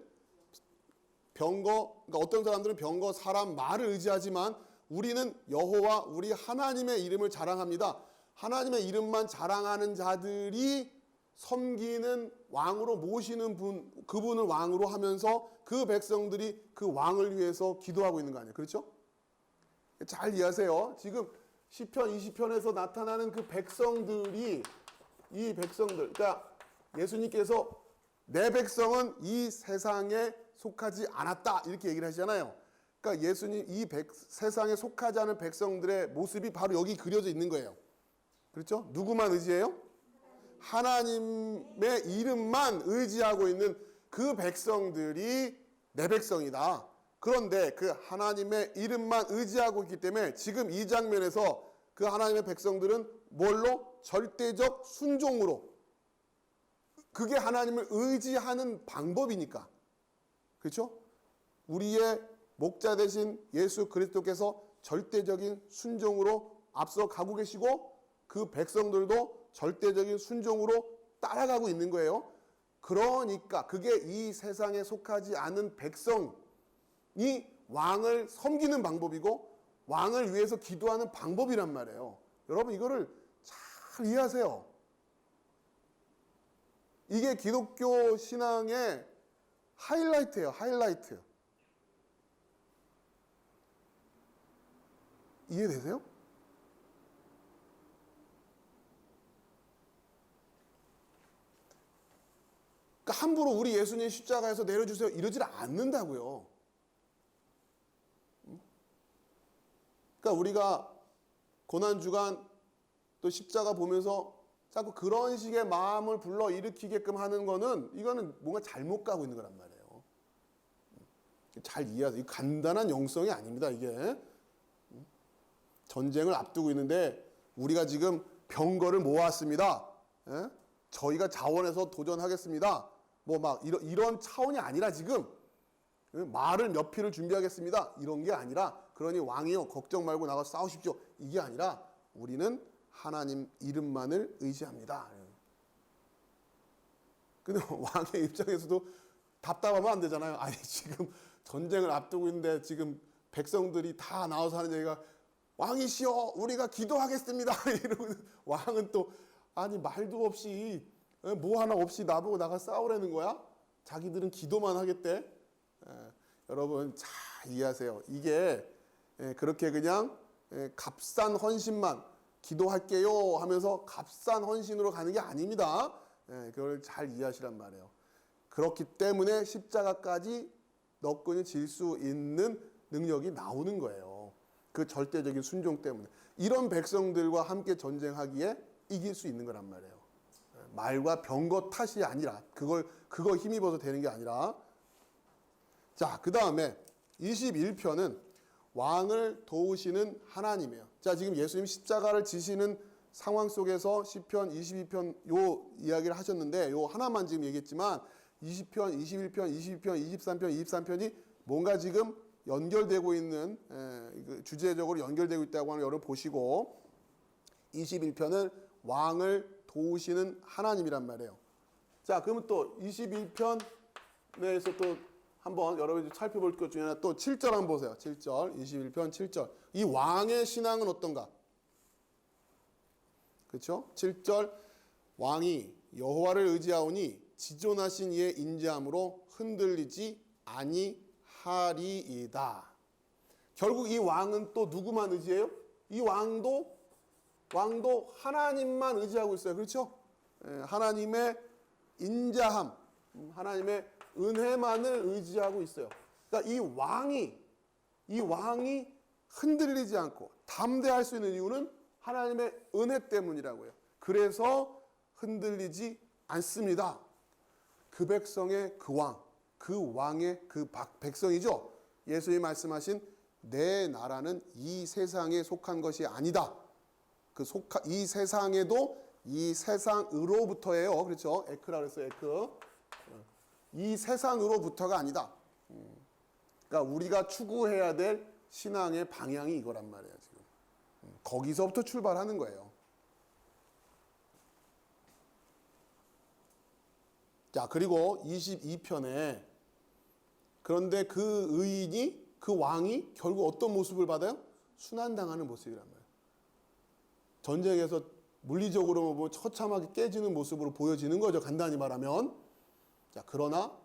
Speaker 1: 병거, 그러니까 어떤 사람들은 병거, 사람, 말을 의지하지만 우리는 여호와 우리 하나님의 이름을 자랑합니다. 하나님의 이름만 자랑하는 자들이 섬기는 왕으로 모시는 분, 그분을 왕으로 하면서 그 백성들이 그 왕을 위해서 기도하고 있는 거 아니에요? 그렇죠? 잘 이해하세요. 지금 시편 20편에서 나타나는 그 백성들이 이 백성들, 그러니까 예수님께서 내 백성은 이 세상에 속하지 않았다 이렇게 얘기를 하시잖아요. 그러니까 예수님 이 세상에 속하지 않은 백성들의 모습이 바로 여기 그려져 있는 거예요. 그렇죠? 누구만 의지해요? 하나님의 이름만 의지하고 있는 그 백성들이 내 백성이다. 그런데 그 하나님의 이름만 의지하고 있기 때문에 지금 이 장면에서 그 하나님의 백성들은 뭘로? 절대적 순종으로. 그게 하나님을 의지하는 방법이니까. 그렇죠? 우리의 목자 되신 예수 그리스도께서 절대적인 순종으로 앞서 가고 계시고 그 백성들도 절대적인 순종으로 따라가고 있는 거예요. 그러니까 그게 이 세상에 속하지 않은 백성이 왕을 섬기는 방법이고 왕을 위해서 기도하는 방법이란 말이에요. 여러분 이거를 잘 이해하세요. 이게 기독교 신앙의 하이라이트예요. 하이라이트. 이해되세요? 그러니까 함부로 우리 예수님 십자가에서 내려주세요 이러질 않는다고요. 그러니까 우리가 고난주간 또 십자가 보면서 자꾸 그런 식의 마음을 불러일으키게끔 하는 거는 이거는 뭔가 잘못 가고 있는 거란 말이에요. 잘 이해하세요. 간단한 영성이 아닙니다. 이게 전쟁을 앞두고 있는데 우리가 지금 병거를 모았습니다. 예? 저희가 자원해서 도전하겠습니다. 뭐 막 이런 차원이 아니라 지금 말을 몇 필을 준비하겠습니다. 이런 게 아니라 그러니 왕이요 걱정 말고 나가서 싸우십시오. 이게 아니라 우리는 하나님 이름만을 의지합니다. 근데 왕의 입장에서도 답답하면 안 되잖아요. 아니 지금 전쟁을 앞두고 있는데 지금 백성들이 다 나와서 하는 얘기가 왕이시여 우리가 기도하겠습니다. 이러면 왕은 또 아니 말도 없이 뭐 하나 없이 나보고 나가 싸우라는 거야? 자기들은 기도만 하겠대. 여러분 잘 이해하세요. 이게 그렇게 그냥 값싼 헌신만 기도할게요 하면서 값싼 헌신으로 가는 게 아닙니다. 그걸 잘 이해하시란 말이에요. 그렇기 때문에 십자가까지 너끈히 질 수 있는 능력이 나오는 거예요. 그 절대적인 순종 때문에. 이런 백성들과 함께 전쟁하기에 이길 수 있는 거란 말이에요. 말과 병거 탓이 아니라 그거 힘입어서 되는 게 아니라 자, 그 다음에 21편은 왕을 도우시는 하나님이에요. 자, 지금 예수님 십자가를 지시는 상황 속에서 시편 22편 요 이야기를 하셨는데 요 하나만 지금 얘기했지만 20편, 21편, 22편, 23편, 23편이 뭔가 지금 연결되고 있는 주제적으로 연결되고 있다고 하는 여러분 보시고 21편은 왕을 도우시는 하나님이란 말이에요. 자, 그러면 또 21편에서 또 한번 여러분이 살펴볼 것 중에 하나 또 7절 한번 보세요. 7절, 21편 7절. 이 왕의 신앙은 어떤가? 그렇죠? 7절 왕이 여호와를 의지하오니 지존하신 이의 인자함으로 흔들리지 아니하리이다. 결국 이 왕은 또 누구만 의지해요? 이 왕도 하나님만 의지하고 있어요. 그렇죠? 하나님의 인자함, 하나님의 은혜만을 의지하고 있어요. 그러니까 이 왕이 흔들리지 않고 담대할 수 있는 이유는 하나님의 은혜 때문이라고요. 그래서 흔들리지 않습니다. 그 백성의 그 왕, 그 왕의 그 백성이죠. 예수님이 말씀하신 내 나라는 이 세상에 속한 것이 아니다. 이 세상에도 이 세상으로부터예요. 그렇죠? 에크라 그랬어요. 에크. 이 세상으로부터가 아니다. 그러니까 우리가 추구해야 될 신앙의 방향이 이거란 말이에요. 지금 거기서부터 출발하는 거예요. 자, 그리고 22편에 그런데 그 의인이 그 왕이 결국 어떤 모습을 받아요? 순환당하는 모습이란 말이에요. 전쟁에서 물리적으로 뭐 처참하게 깨지는 모습으로 보여지는 거죠. 간단히 말하면. 자, 그러나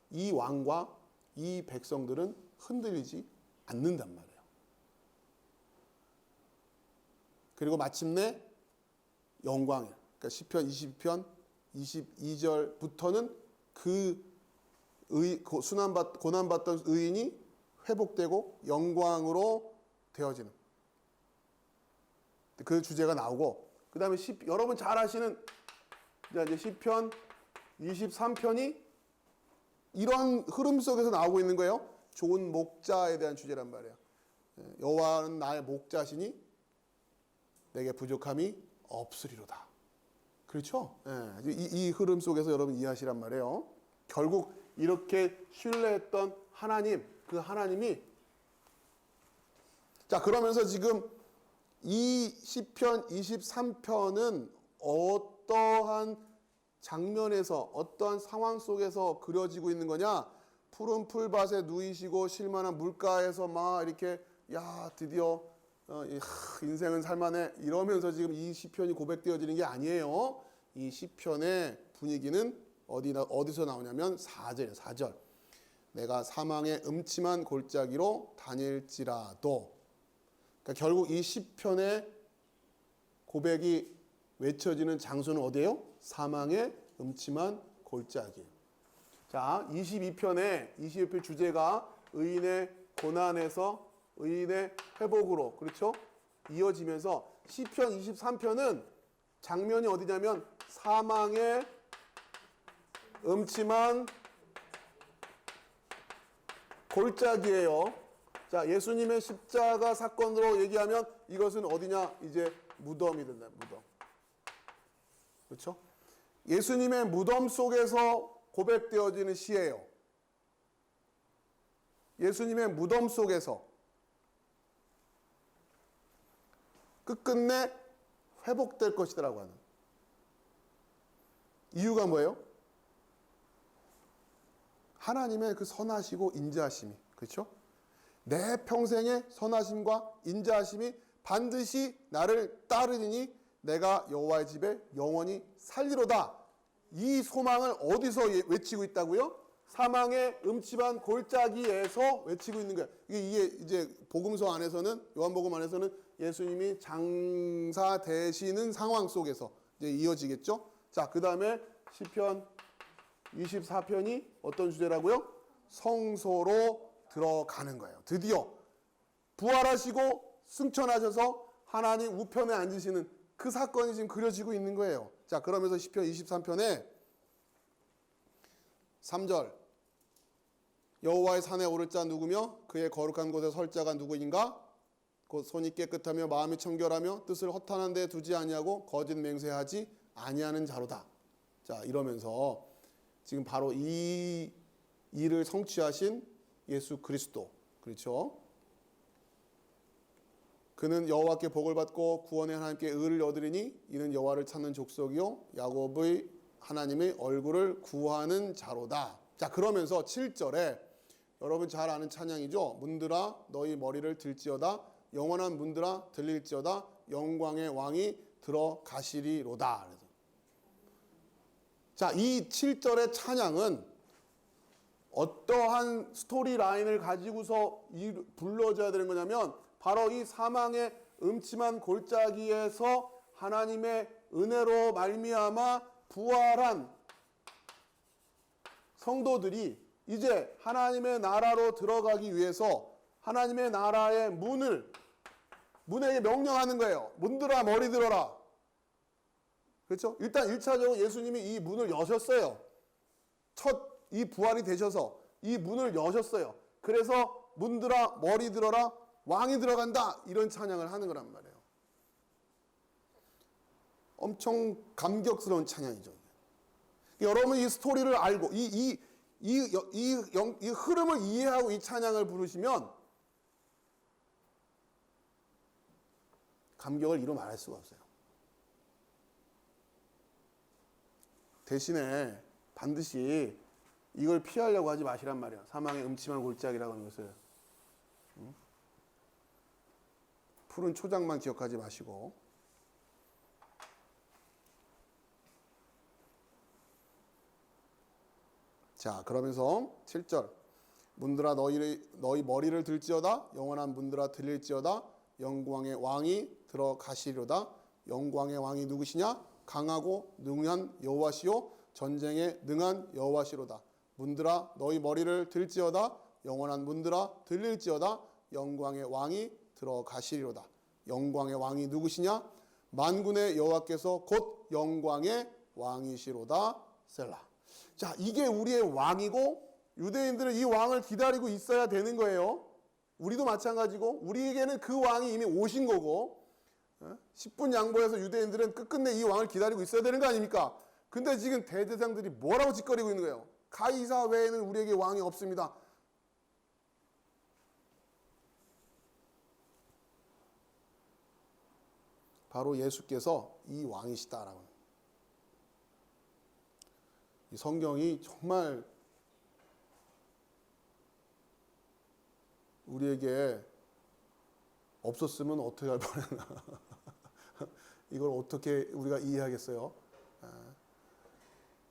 Speaker 1: 이 왕과 이 백성들은 흔들리지 않는단 말이에요. 그리고 마침내 영광이에요. 그러니까 시편 20편 22절부터는 고난받던 의인이 회복되고 영광으로 되어지는 그 주제가 나오고, 그 다음에 여러분 잘 아시는 이제 시편 23편이 이런 흐름 속에서 나오고 있는 거예요. 좋은 목자에 대한 주제란 말이에요. 여호와는 나의 목자시니 내게 부족함이 없으리로다. 그렇죠? 이 흐름 속에서 여러분 이해하시란 말이에요. 결국 이렇게 신뢰했던 하나님, 그 하나님이, 자, 그러면서 지금 이 시편 23편은 어떠한 장면에서, 어떠한 상황 속에서 그려지고 있는 거냐? 푸른 풀밭에 누이시고 쉴만한 물가에서 막 이렇게 드디어 인생은 살만해 이러면서 지금 이 시편이 고백되어지는 게 아니에요. 이 시편의 분위기는 어디서 나오냐면 4절이에요. 4절. 내가 사망의 음침한 골짜기로 다닐지라도. 그러니까 결국 이 시편의 고백이 외쳐지는 장소는 어디예요? 사망의 음침한 골짜기예요. 자, 22편 주제가 의인의 고난에서 의인의 회복으로, 그렇죠? 이어지면서 시편 23편은 장면이 어디냐면 사망의 음침한 골짜기예요. 자, 예수님의 십자가 사건으로 얘기하면 이것은 어디냐? 이제 무덤이 된다. 무덤. 그렇죠? 예수님의 무덤 속에서 고백되어지는 시예요. 예수님의 무덤 속에서 끝끝내 회복될 것이라고 하는 이유가 뭐예요? 하나님의 그 선하시고 인자하심이, 그렇죠? 내 평생의 선하심과 인자하심이 반드시 나를 따르니 내가 여호와의 집에 영원히 살리로다. 이 소망을 어디서 외치고 있다고요? 사망의 음침한 골짜기에서 외치고 있는 거예요. 이게 이제 복음서 안에서는, 요한복음 안에서는 예수님이 장사 되시는 상황 속에서 이제 이어지겠죠. 자, 그 다음에 시편 24편이 어떤 주제라고요? 성소로 들어가는 거예요. 드디어 부활하시고 승천하셔서 하나님 우편에 앉으시는 그 사건이 지금 그려지고 있는 거예요. 자, 그러면서 시편 23편에 3절 여호와의 산에 오를 자 누구며 그의 거룩한 곳에 설 자가 누구인가? 곧 손이 깨끗하며 마음이 청결하며 뜻을 허탄한 데 두지 아니하고 거짓 맹세하지 아니하는 자로다. 자, 이러면서 지금 바로 이 일을 성취하신 예수 그리스도, 그렇죠? 그는 여호와께 복을 받고 구원의 하나님께 의를 얻으리니 이는 여호와를 찾는 족속이요 야곱의 하나님의 얼굴을 구하는 자로다. 자, 그러면서 7절에 여러분 잘 아는 찬양이죠. 문들아 너희 머리를 들지어다 영원한 문들아 들릴지어다 영광의 왕이 들어가시리로다. 자, 이 7절의 찬양은 어떠한 스토리 라인을 가지고서 불러줘야 되는 거냐면 바로 이 사망의 음침한 골짜기에서 하나님의 은혜로 말미암아 부활한 성도들이 이제 하나님의 나라로 들어가기 위해서 하나님의 나라의 문에게 명령하는 거예요. 문들아 머리 들어라. 그렇죠? 일단 1차적으로 예수님이 이 문을 여셨어요. 첫 이 부활이 되셔서 이 문을 여셨어요. 그래서 문들아 머리 들어라 왕이 들어간다 이런 찬양을 하는 거란 말이에요. 엄청 감격스러운 찬양이죠. 여러분 이 스토리를 알고 이 흐름을 이해하고 이 찬양을 부르시면 감격을 이루 말할 수가 없어요. 대신에 반드시 이걸 피하려고 하지 마시란 말이에요. 사망의 음침한 골짜기라고 하는 것을. 푸른 초장만 기억하지 마시고. 자, 그러면서 7절 문들아 너희 머리를 들지어다 영원한 문들아 들릴지어다 영광의 왕이 들어가시리로다. 영광의 왕이 누구시냐? 강하고 능한 여호와시요 전쟁에 능한 여호와시로다. 문들아 너희 머리를 들지어다 영원한 문들아 들릴지어다 영광의 왕이 들어가시리로다. 영광의 왕이 누구시냐? 만군의 여호와께서 곧 영광의 왕이시로다. 셀라. 자, 이게 우리의 왕이고 유대인들은 이 왕을 기다리고 있어야 되는 거예요. 우리도 마찬가지고 우리에게는 그 왕이 이미 오신 거고 10분 양보해서 유대인들은 끝끝내 이 왕을 기다리고 있어야 되는 거 아닙니까? 근데 지금 대제사장들이 뭐라고 짓거리고 있는 거예요? 가이사 외에는 우리에게 왕이 없습니다. 바로 예수께서 이 왕이시다라고. 이 성경이 정말 우리에게 없었으면 어떻게 할 뻔했나. 이걸 어떻게 우리가 이해하겠어요?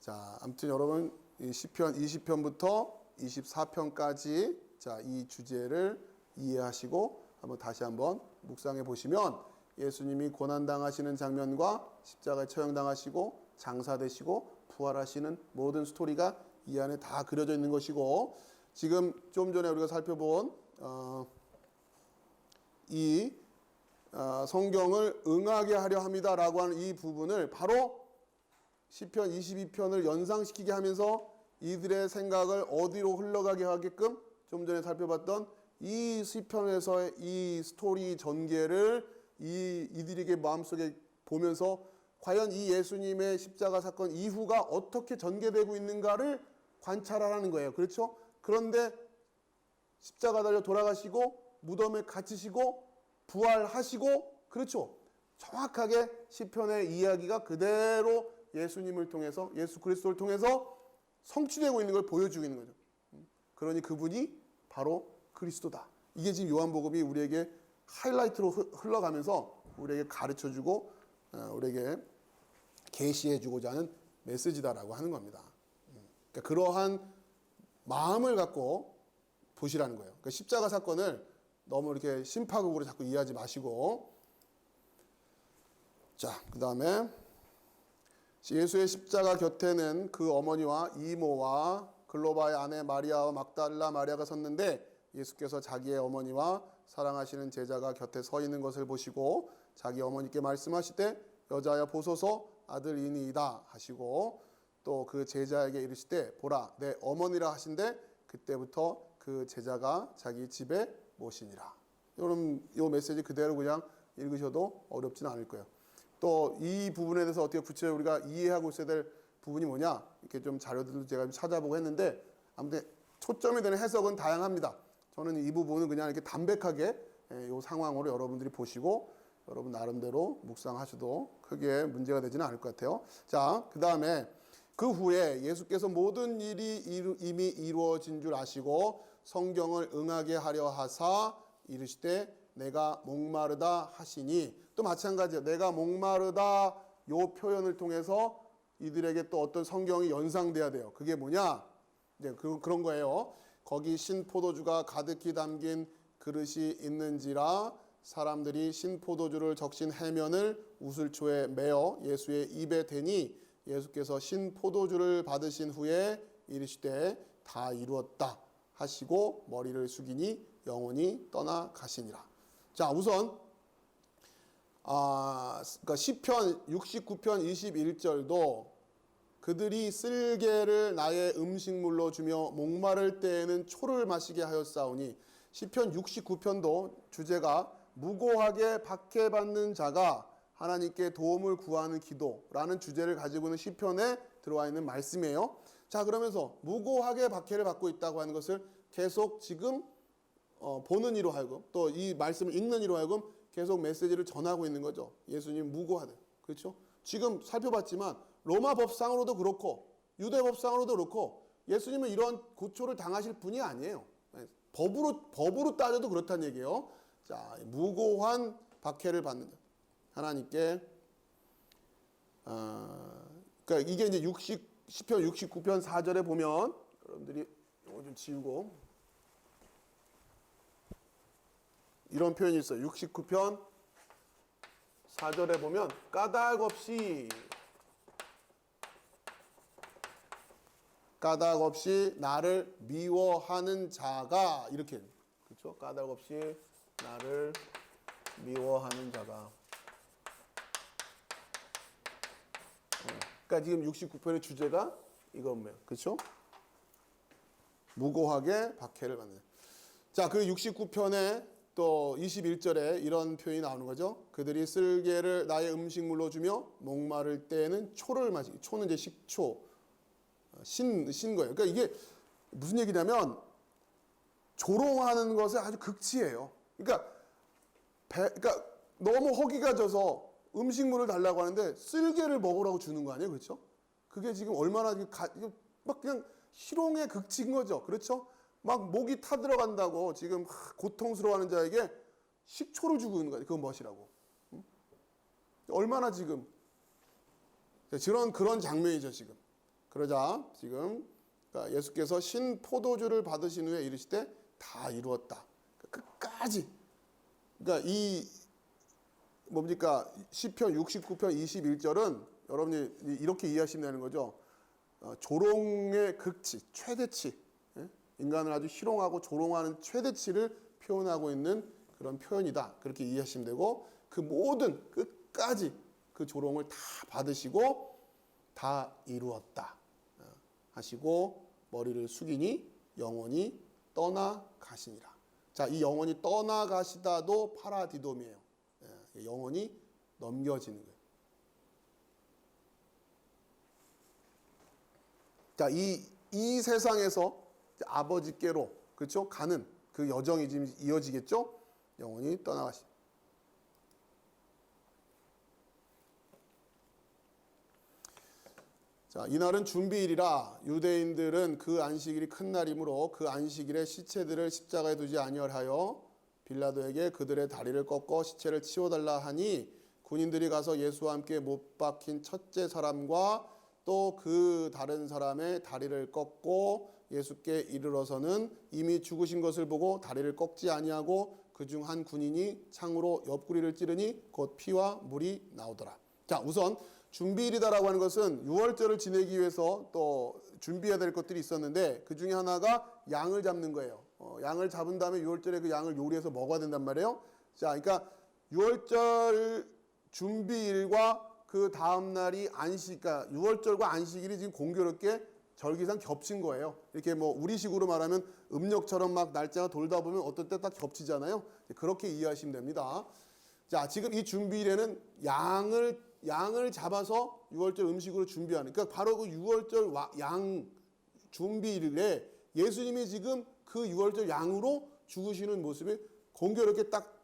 Speaker 1: 자, 아무튼 여러분 이 시편 20편부터 24편까지 자, 이 주제를 이해하시고 한번 다시 한번 묵상해 보시면 예수님이 고난 당하시는 장면과 십자가에 처형당하시고 장사되시고 부활하시는 모든 스토리가 이 안에 다 그려져 있는 것이고 지금 좀 전에 우리가 살펴본 성경을 응하게 하려 합니다라고 하는 이 부분을 바로 시편 22편을 연상시키게 하면서 이들의 생각을 어디로 흘러가게 하게끔 좀 전에 살펴봤던 이 시편에서의 이 스토리 전개를 이들에게 마음속에 보면서 과연 이 예수님의 십자가 사건 이후가 어떻게 전개되고 있는가를 관찰하라는 거예요. 그렇죠? 그런데 십자가 달려 돌아가시고 무덤에 갇히시고 부활하시고 그렇죠? 정확하게 시편의 이야기가 그대로 예수님을 통해서 예수 그리스도를 통해서 성취되고 있는 걸 보여주고 있는 거죠. 그러니 그분이 바로 그리스도다. 이게 지금 요한복음이 우리에게 하이라이트로 흘러가면서 우리에게 가르쳐주고 우리에게 계시해주고자 하는 메시지다라고 하는 겁니다. 그러니까 그러한 마음을 갖고 보시라는 거예요. 그러니까 십자가 사건을 너무 이렇게 심파극으로 자꾸 이해하지 마시고 자, 그 다음에 예수의 십자가 곁에는 그 어머니와 이모와 글로바의 아내 마리아와 막달라 마리아가 섰는데 예수께서 자기의 어머니와 사랑하시는 제자가 곁에 서 있는 것을 보시고 자기 어머니께 말씀하시되 여자여 보소서 아들이니이다 하시고 또 그 제자에게 이르시되 보라 내 어머니라 하신데 그때부터 그 제자가 자기 집에 모시니라. 여러분 이 메시지 그대로 그냥 읽으셔도 어렵지는 않을 거예요. 또 이 부분에 대해서 어떻게 구체적으로 우리가 이해하고 있어야 될 부분이 뭐냐, 이렇게 좀 자료들도 제가 좀 찾아보고 했는데, 아무튼 초점이 되는 해석은 다양합니다. 저는 이 부분은 그냥 이렇게 담백하게 이 상황으로 여러분들이 보시고 여러분 나름대로 묵상하셔도 크게 문제가 되지는 않을 것 같아요. 자, 그 다음에 그 후에 예수께서 모든 일이 이미 이루어진 줄 아시고 성경을 응하게 하려 하사 이르시되 내가 목마르다 하시니, 또 마찬가지예요. 내가 목마르다 요 표현을 통해서 이들에게 또 어떤 성경이 연상돼야 돼요. 그게 뭐냐? 이제 그런 거예요. 거기 신포도주가 가득히 담긴 그릇이 있는지라 사람들이 신포도주를 적신 해면을 우슬초에 메어 예수의 입에 대니 예수께서 신포도주를 받으신 후에 이르시되 다 이루었다 하시고 머리를 숙이니 영혼이 떠나가시니라. 자, 우선 그러니까 시편 69편 21절도 그들이 쓸개를 나의 음식물로 주며 목마를 때에는 초를 마시게 하였사오니, 시편 69편도 주제가 무고하게 박해받는 자가 하나님께 도움을 구하는 기도라는 주제를 가지고 있는 시편에 들어와 있는 말씀이에요. 자, 그러면서 무고하게 박해를 받고 있다고 하는 것을 계속 지금 보는 이로 하여금, 또 이 말씀을 읽는 이로 하여금 계속 메시지를 전하고 있는 거죠. 예수님 무고하다. 그렇죠? 지금 살펴봤지만 로마 법상으로도 그렇고 유대 법상으로도 그렇고 예수님은 이런 고초를 당하실 분이 아니에요. 법으로 따져도 그렇다는 얘기예요. 자, 무고한 박해를 받는 자. 하나님께 그러니까 이게 이제 시편 69편 4절에 보면, 여러분들이 이거 좀 지우고, 이런 표현이 있어요. 69편 4절에 보면 까닭 없이 나를 미워하는 자가, 이렇게, 그렇죠? 까닭 없이 나를 미워하는 자가. 그러니까 지금 69편의 주제가 이겁니다. 그렇죠? 무고하게 박해를 받는. 자, 그 69편에 또 21절에 이런 표현이 나오는 거죠. 그들이 쓸개를 나의 음식물로 주며 목마를 때에는 초를 마시기. 초는 이제 식초, 신 거예요. 그러니까 이게 무슨 얘기냐면 조롱하는 것의 아주 극치예요. 그러니까 너무 허기가 져서 음식물을 달라고 하는데 쓸개를 먹으라고 주는 거 아니에요, 그렇죠? 그게 지금 얼마나 막 그냥 희롱의 극치인 거죠, 그렇죠? 막 목이 타들어간다고 지금 고통스러워하는 자에게 식초를 주고 있는 거예요. 그건 무엇이라고? 얼마나 지금 그런 장면이죠 지금. 그러자 지금 그러니까 예수께서 신 포도주를 받으신 후에 이르시되 다 이루었다. 끝까지. 그러니까 이 뭡니까? 시편 69편 21절은 여러분이 이렇게 이해하시면 되는 거죠. 조롱의 극치, 최대치. 인간을 아주 희롱하고 조롱하는 최대치를 표현하고 있는 그런 표현이다. 그렇게 이해하시면 되고, 그 모든 끝까지 그 조롱을 다 받으시고 다 이루었다 하시고 머리를 숙이니 영원히 떠나가시니라. 자, 이 영원히 떠나가시다도 파라디돔이에요. 영원히 넘겨지는 거예요. 자, 이 세상에서 아버지께로, 그렇죠? 가는 그 여정이 지금 이어지겠죠? 영원히 떠나가시. 자, 이날은 준비일이라 유대인들은 그 안식일이 큰 날이므로 그 안식일에 시체들을 십자가에 두지 아니하여 빌라도에게 그들의 다리를 꺾어 시체를 치워달라 하니, 군인들이 가서 예수와 함께 못 박힌 첫째 사람과 또 그 다른 사람의 다리를 꺾고 예수께 이르러서는 이미 죽으신 것을 보고 다리를 꺾지 아니하고 그중 한 군인이 창으로 옆구리를 찌르니 곧 피와 물이 나오더라. 자, 우선 준비일이다라고 하는 것은 유월절을 지내기 위해서 또 준비해야 될 것들이 있었는데, 그 중에 하나가 양을 잡는 거예요. 양을 잡은 다음에 유월절에 그 양을 요리해서 먹어야 된단 말이에요. 자, 그러니까 유월절 준비일과 그 다음 날이 안식, 그러니까 유월절과 안식일이 지금 공교롭게 절기상 겹친 거예요. 이렇게 뭐 우리식으로 말하면 음력처럼 막 날짜가 돌다 보면 어떤 때 딱 겹치잖아요. 그렇게 이해하시면 됩니다. 자, 지금 이 준비일에는 양을 잡아서 6월절 음식으로 준비하는, 그러니까 바로 그 6월절 양 준비일에 예수님이 지금 그 6월절 양으로 죽으시는 모습이 공교롭게 딱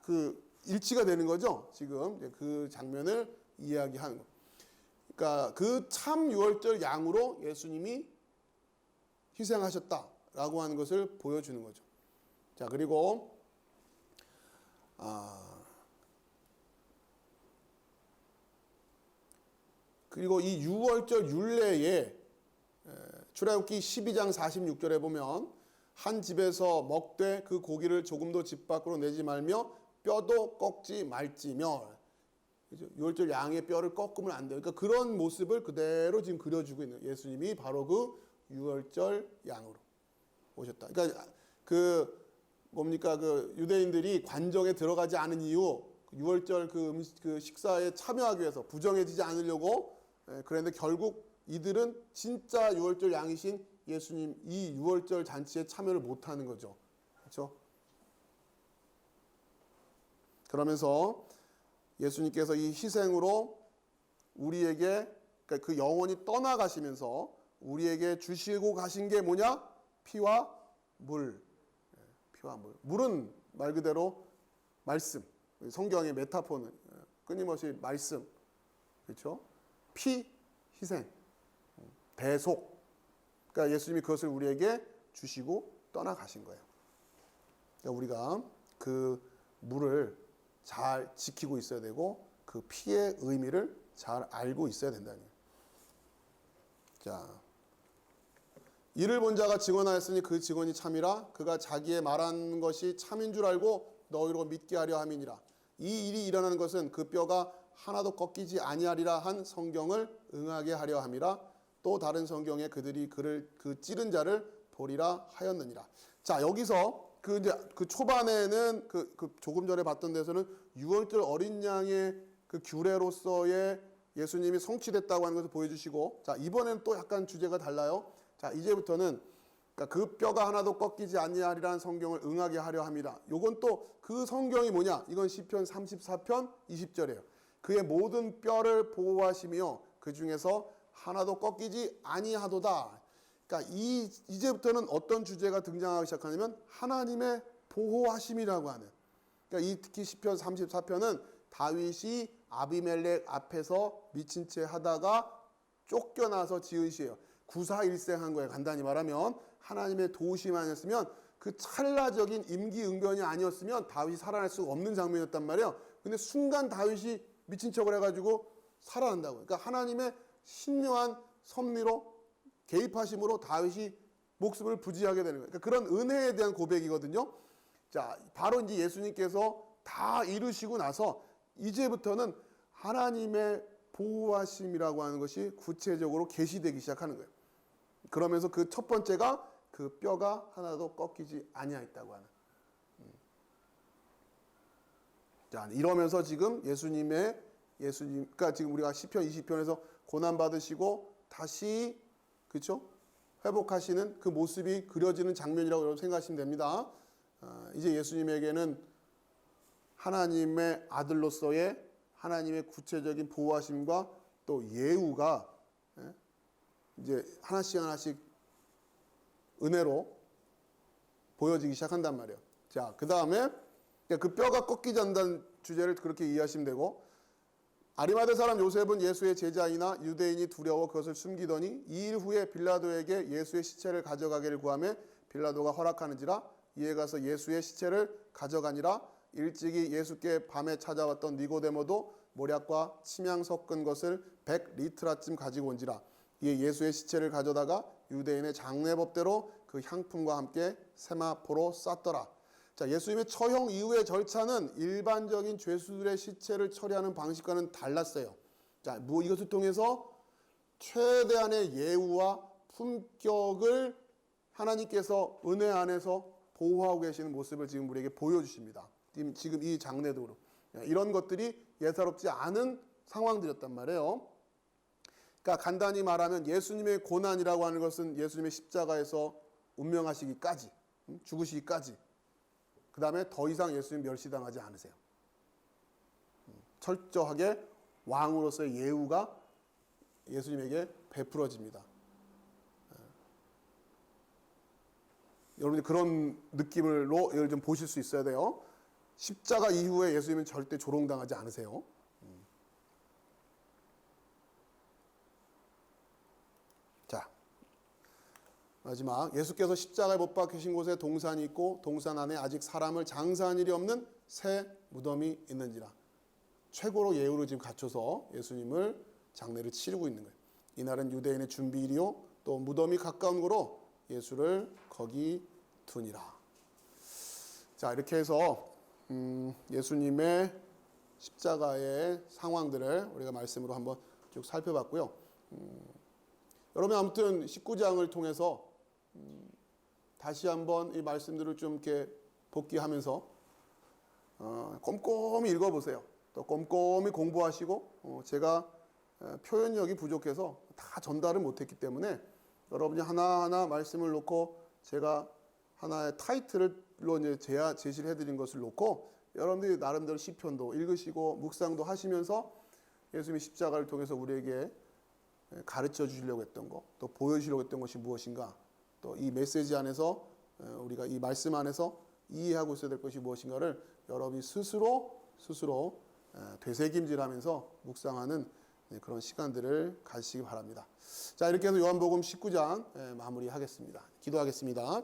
Speaker 1: 그 일치가 되는 거죠. 지금 그 장면을 이야기하는 거. 그러니까 그 참 6월절 양으로 예수님이 희생하셨다라고 하는 것을 보여주는 거죠. 자, 그리고 이 6월절 율례에 출애굽기 12장 46절에 보면 한 집에서 먹되 그 고기를 조금도 집 밖으로 내지 말며 뼈도 꺾지 말지며, 6월절 양의 뼈를 꺾으면 안 돼요. 그러니까 그런 모습을 그대로 지금 그려주고 있는 예수님이 바로 그 6월절 양으로 오셨다. 그러니까 그 유대인들이 관정에 들어가지 않은 이유, 6월절 그 식사에 참여하기 위해서 부정해지지 않으려고 그랬는데 결국 이들은 진짜 6월절 양이신 예수님 이 6월절 잔치에 참여를 못하는 거죠. 그렇죠? 그러면서 예수님께서 이 희생으로 우리에게, 그러니까 그 영원히 떠나가시면서 우리에게 주시고 가신 게 뭐냐? 피와 물. 피와 물. 물은 말 그대로 말씀. 성경의 메타포는 끊임없이 말씀. 그렇죠? 피, 희생, 대속. 그러니까 예수님이 그것을 우리에게 주시고 떠나가신 거예요. 그러니까 우리가 그 물을 잘 지키고 있어야 되고 그 피의 의미를 잘 알고 있어야 된다는 거예요. 자, 이를 본 자가 증언하였으니 그 증언이 참이라. 그가 자기의 말한 것이 참인 줄 알고 너희로 믿게 하려 함이니라. 이 일이 일어나는 것은 그 뼈가 하나도 꺾이지 아니하리라 한 성경을 응하게 하려 함이라. 또 다른 성경에 그들이 그를 그 찌른 자를 보리라 하였느니라. 자, 여기서 그 초반에는 그 조금 전에 봤던 데서는 6월절 어린 양의 그 규례로서의 예수님이 성취됐다고 하는 것을 보여주시고, 자, 이번에는 또 약간 주제가 달라요. 자, 이제부터는 그러니까 그 뼈가 하나도 꺾이지 아니하리라는 성경을 응하게 하려 함이라. 요건 또 그 성경이 뭐냐? 이건 시편 34편 20절이에요. 그의 모든 뼈를 보호하시며 그 중에서 하나도 꺾이지 아니하도다. 그러니까 이제부터는 어떤 주제가 등장하기 시작하냐면 하나님의 보호하심이라고 하는. 그러니까 이 특히 시편 34편은 다윗이 아비멜렉 앞에서 미친 채 하다가 쫓겨나서 지은 시예요. 구사일생한 거예요. 간단히 말하면 하나님의 도우심 아니었으면 그 찰나적인 임기응변이 아니었으면 다윗이 살아날 수가 없는 장면이었단 말이에요. 근데 순간 다윗이 미친 척을 해가지고 살아난다고. 그러니까 하나님의 신묘한 섭리로 개입하심으로 다윗이 목숨을 부지하게 되는 거예요. 그러니까 그런 은혜에 대한 고백이거든요. 자, 바로 이제 예수님께서 다 이루시고 나서 이제부터는 하나님의 보호하심이라고 하는 것이 구체적으로 계시되기 시작하는 거예요. 그러면서 그 첫 번째가 그 뼈가 하나도 꺾이지 아니하였다고 하는. 자, 이러면서 지금 그러니까 지금 우리가 시편 20편에서 고난 받으시고 다시 그렇죠? 회복하시는 그 모습이 그려지는 장면이라고 여러분 생각하시면 됩니다. 이제 예수님에게는 하나님의 아들로서의 하나님의 구체적인 보호하심과 또 예우가 이제 하나씩 은혜로 보여지기 시작한단 말이에요. 자, 그 다음에 그 뼈가 꺾이지 않는다는 주제를 그렇게 이해하시면 되고, 아리마대 사람 요셉은 예수의 제자이나 유대인이 두려워 그것을 숨기더니 2일 후에 빌라도에게 예수의 시체를 가져가기를 구하며 빌라도가 허락하는지라. 이에 가서 예수의 시체를 가져가니라. 일찍이 예수께 밤에 찾아왔던 니고데모도 모략과 침향 섞은 것을 100리트라쯤 가지고 온지라. 이에 예수의 시체를 가져다가 유대인의 장례법대로 그 향품과 함께 세마포로 쌌더라. 자, 예수님의 처형 이후의 절차는 일반적인 죄수들의 시체를 처리하는 방식과는 달랐어요. 자, 이것을 통해서 최대한의 예우와 품격을 하나님께서 은혜 안에서 보호하고 계시는 모습을 지금 우리에게 보여주십니다. 지금 이 장례도 이런 것들이 예사롭지 않은 상황들이었단 말이에요. 그러니까 간단히 말하면 예수님의 고난이라고 하는 것은 예수님의 십자가에서 운명하시기까지, 죽으시기까지, 그 다음에 더 이상 예수님 멸시당하지 않으세요. 철저하게 왕으로서의 예우가 예수님에게 베풀어집니다. 여러분이 그런 느낌으로 이걸 좀 보실 수 있어야 돼요. 십자가 이후에 예수님은 절대 조롱당하지 않으세요. 자, 마지막 예수께서 십자가에 못 박히신 곳에 동산이 있고 동산 안에 아직 사람을 장사한 일이 없는 새 무덤이 있는지라. 최고로 예우를 지금 갖춰서 예수님을 장례를 치르고 있는 거예요. 이날은 유대인의 준비일이요 또 무덤이 가까운 거로 예수를 거기 두니라. 자, 이렇게 해서 예수님의 십자가의 상황들을 우리가 말씀으로 한번 쭉 살펴봤고요. 여러분 아무튼 19장을 통해서 다시 한번 이 말씀들을 좀 이렇게 복기하면서 꼼꼼히 읽어보세요. 또 꼼꼼히 공부하시고 제가 표현력이 부족해서 다 전달을 못했기 때문에 여러분이 하나하나 말씀을 놓고 제가 하나의 타이틀로 이제 제시를 해드린 것을 놓고 여러분들이 나름대로 시편도 읽으시고 묵상도 하시면서 예수님의 십자가를 통해서 우리에게 가르쳐 주시려고 했던 것, 또 보여주시려고 했던 것이 무엇인가, 또 이 메시지 안에서 우리가 이 말씀 안에서 이해하고 있어야 될 것이 무엇인가를 여러분이 스스로 되새김질하면서 묵상하는 그런 시간들을 가지시기 바랍니다. 자, 이렇게 해서 요한복음 19장 마무리하겠습니다. 기도하겠습니다.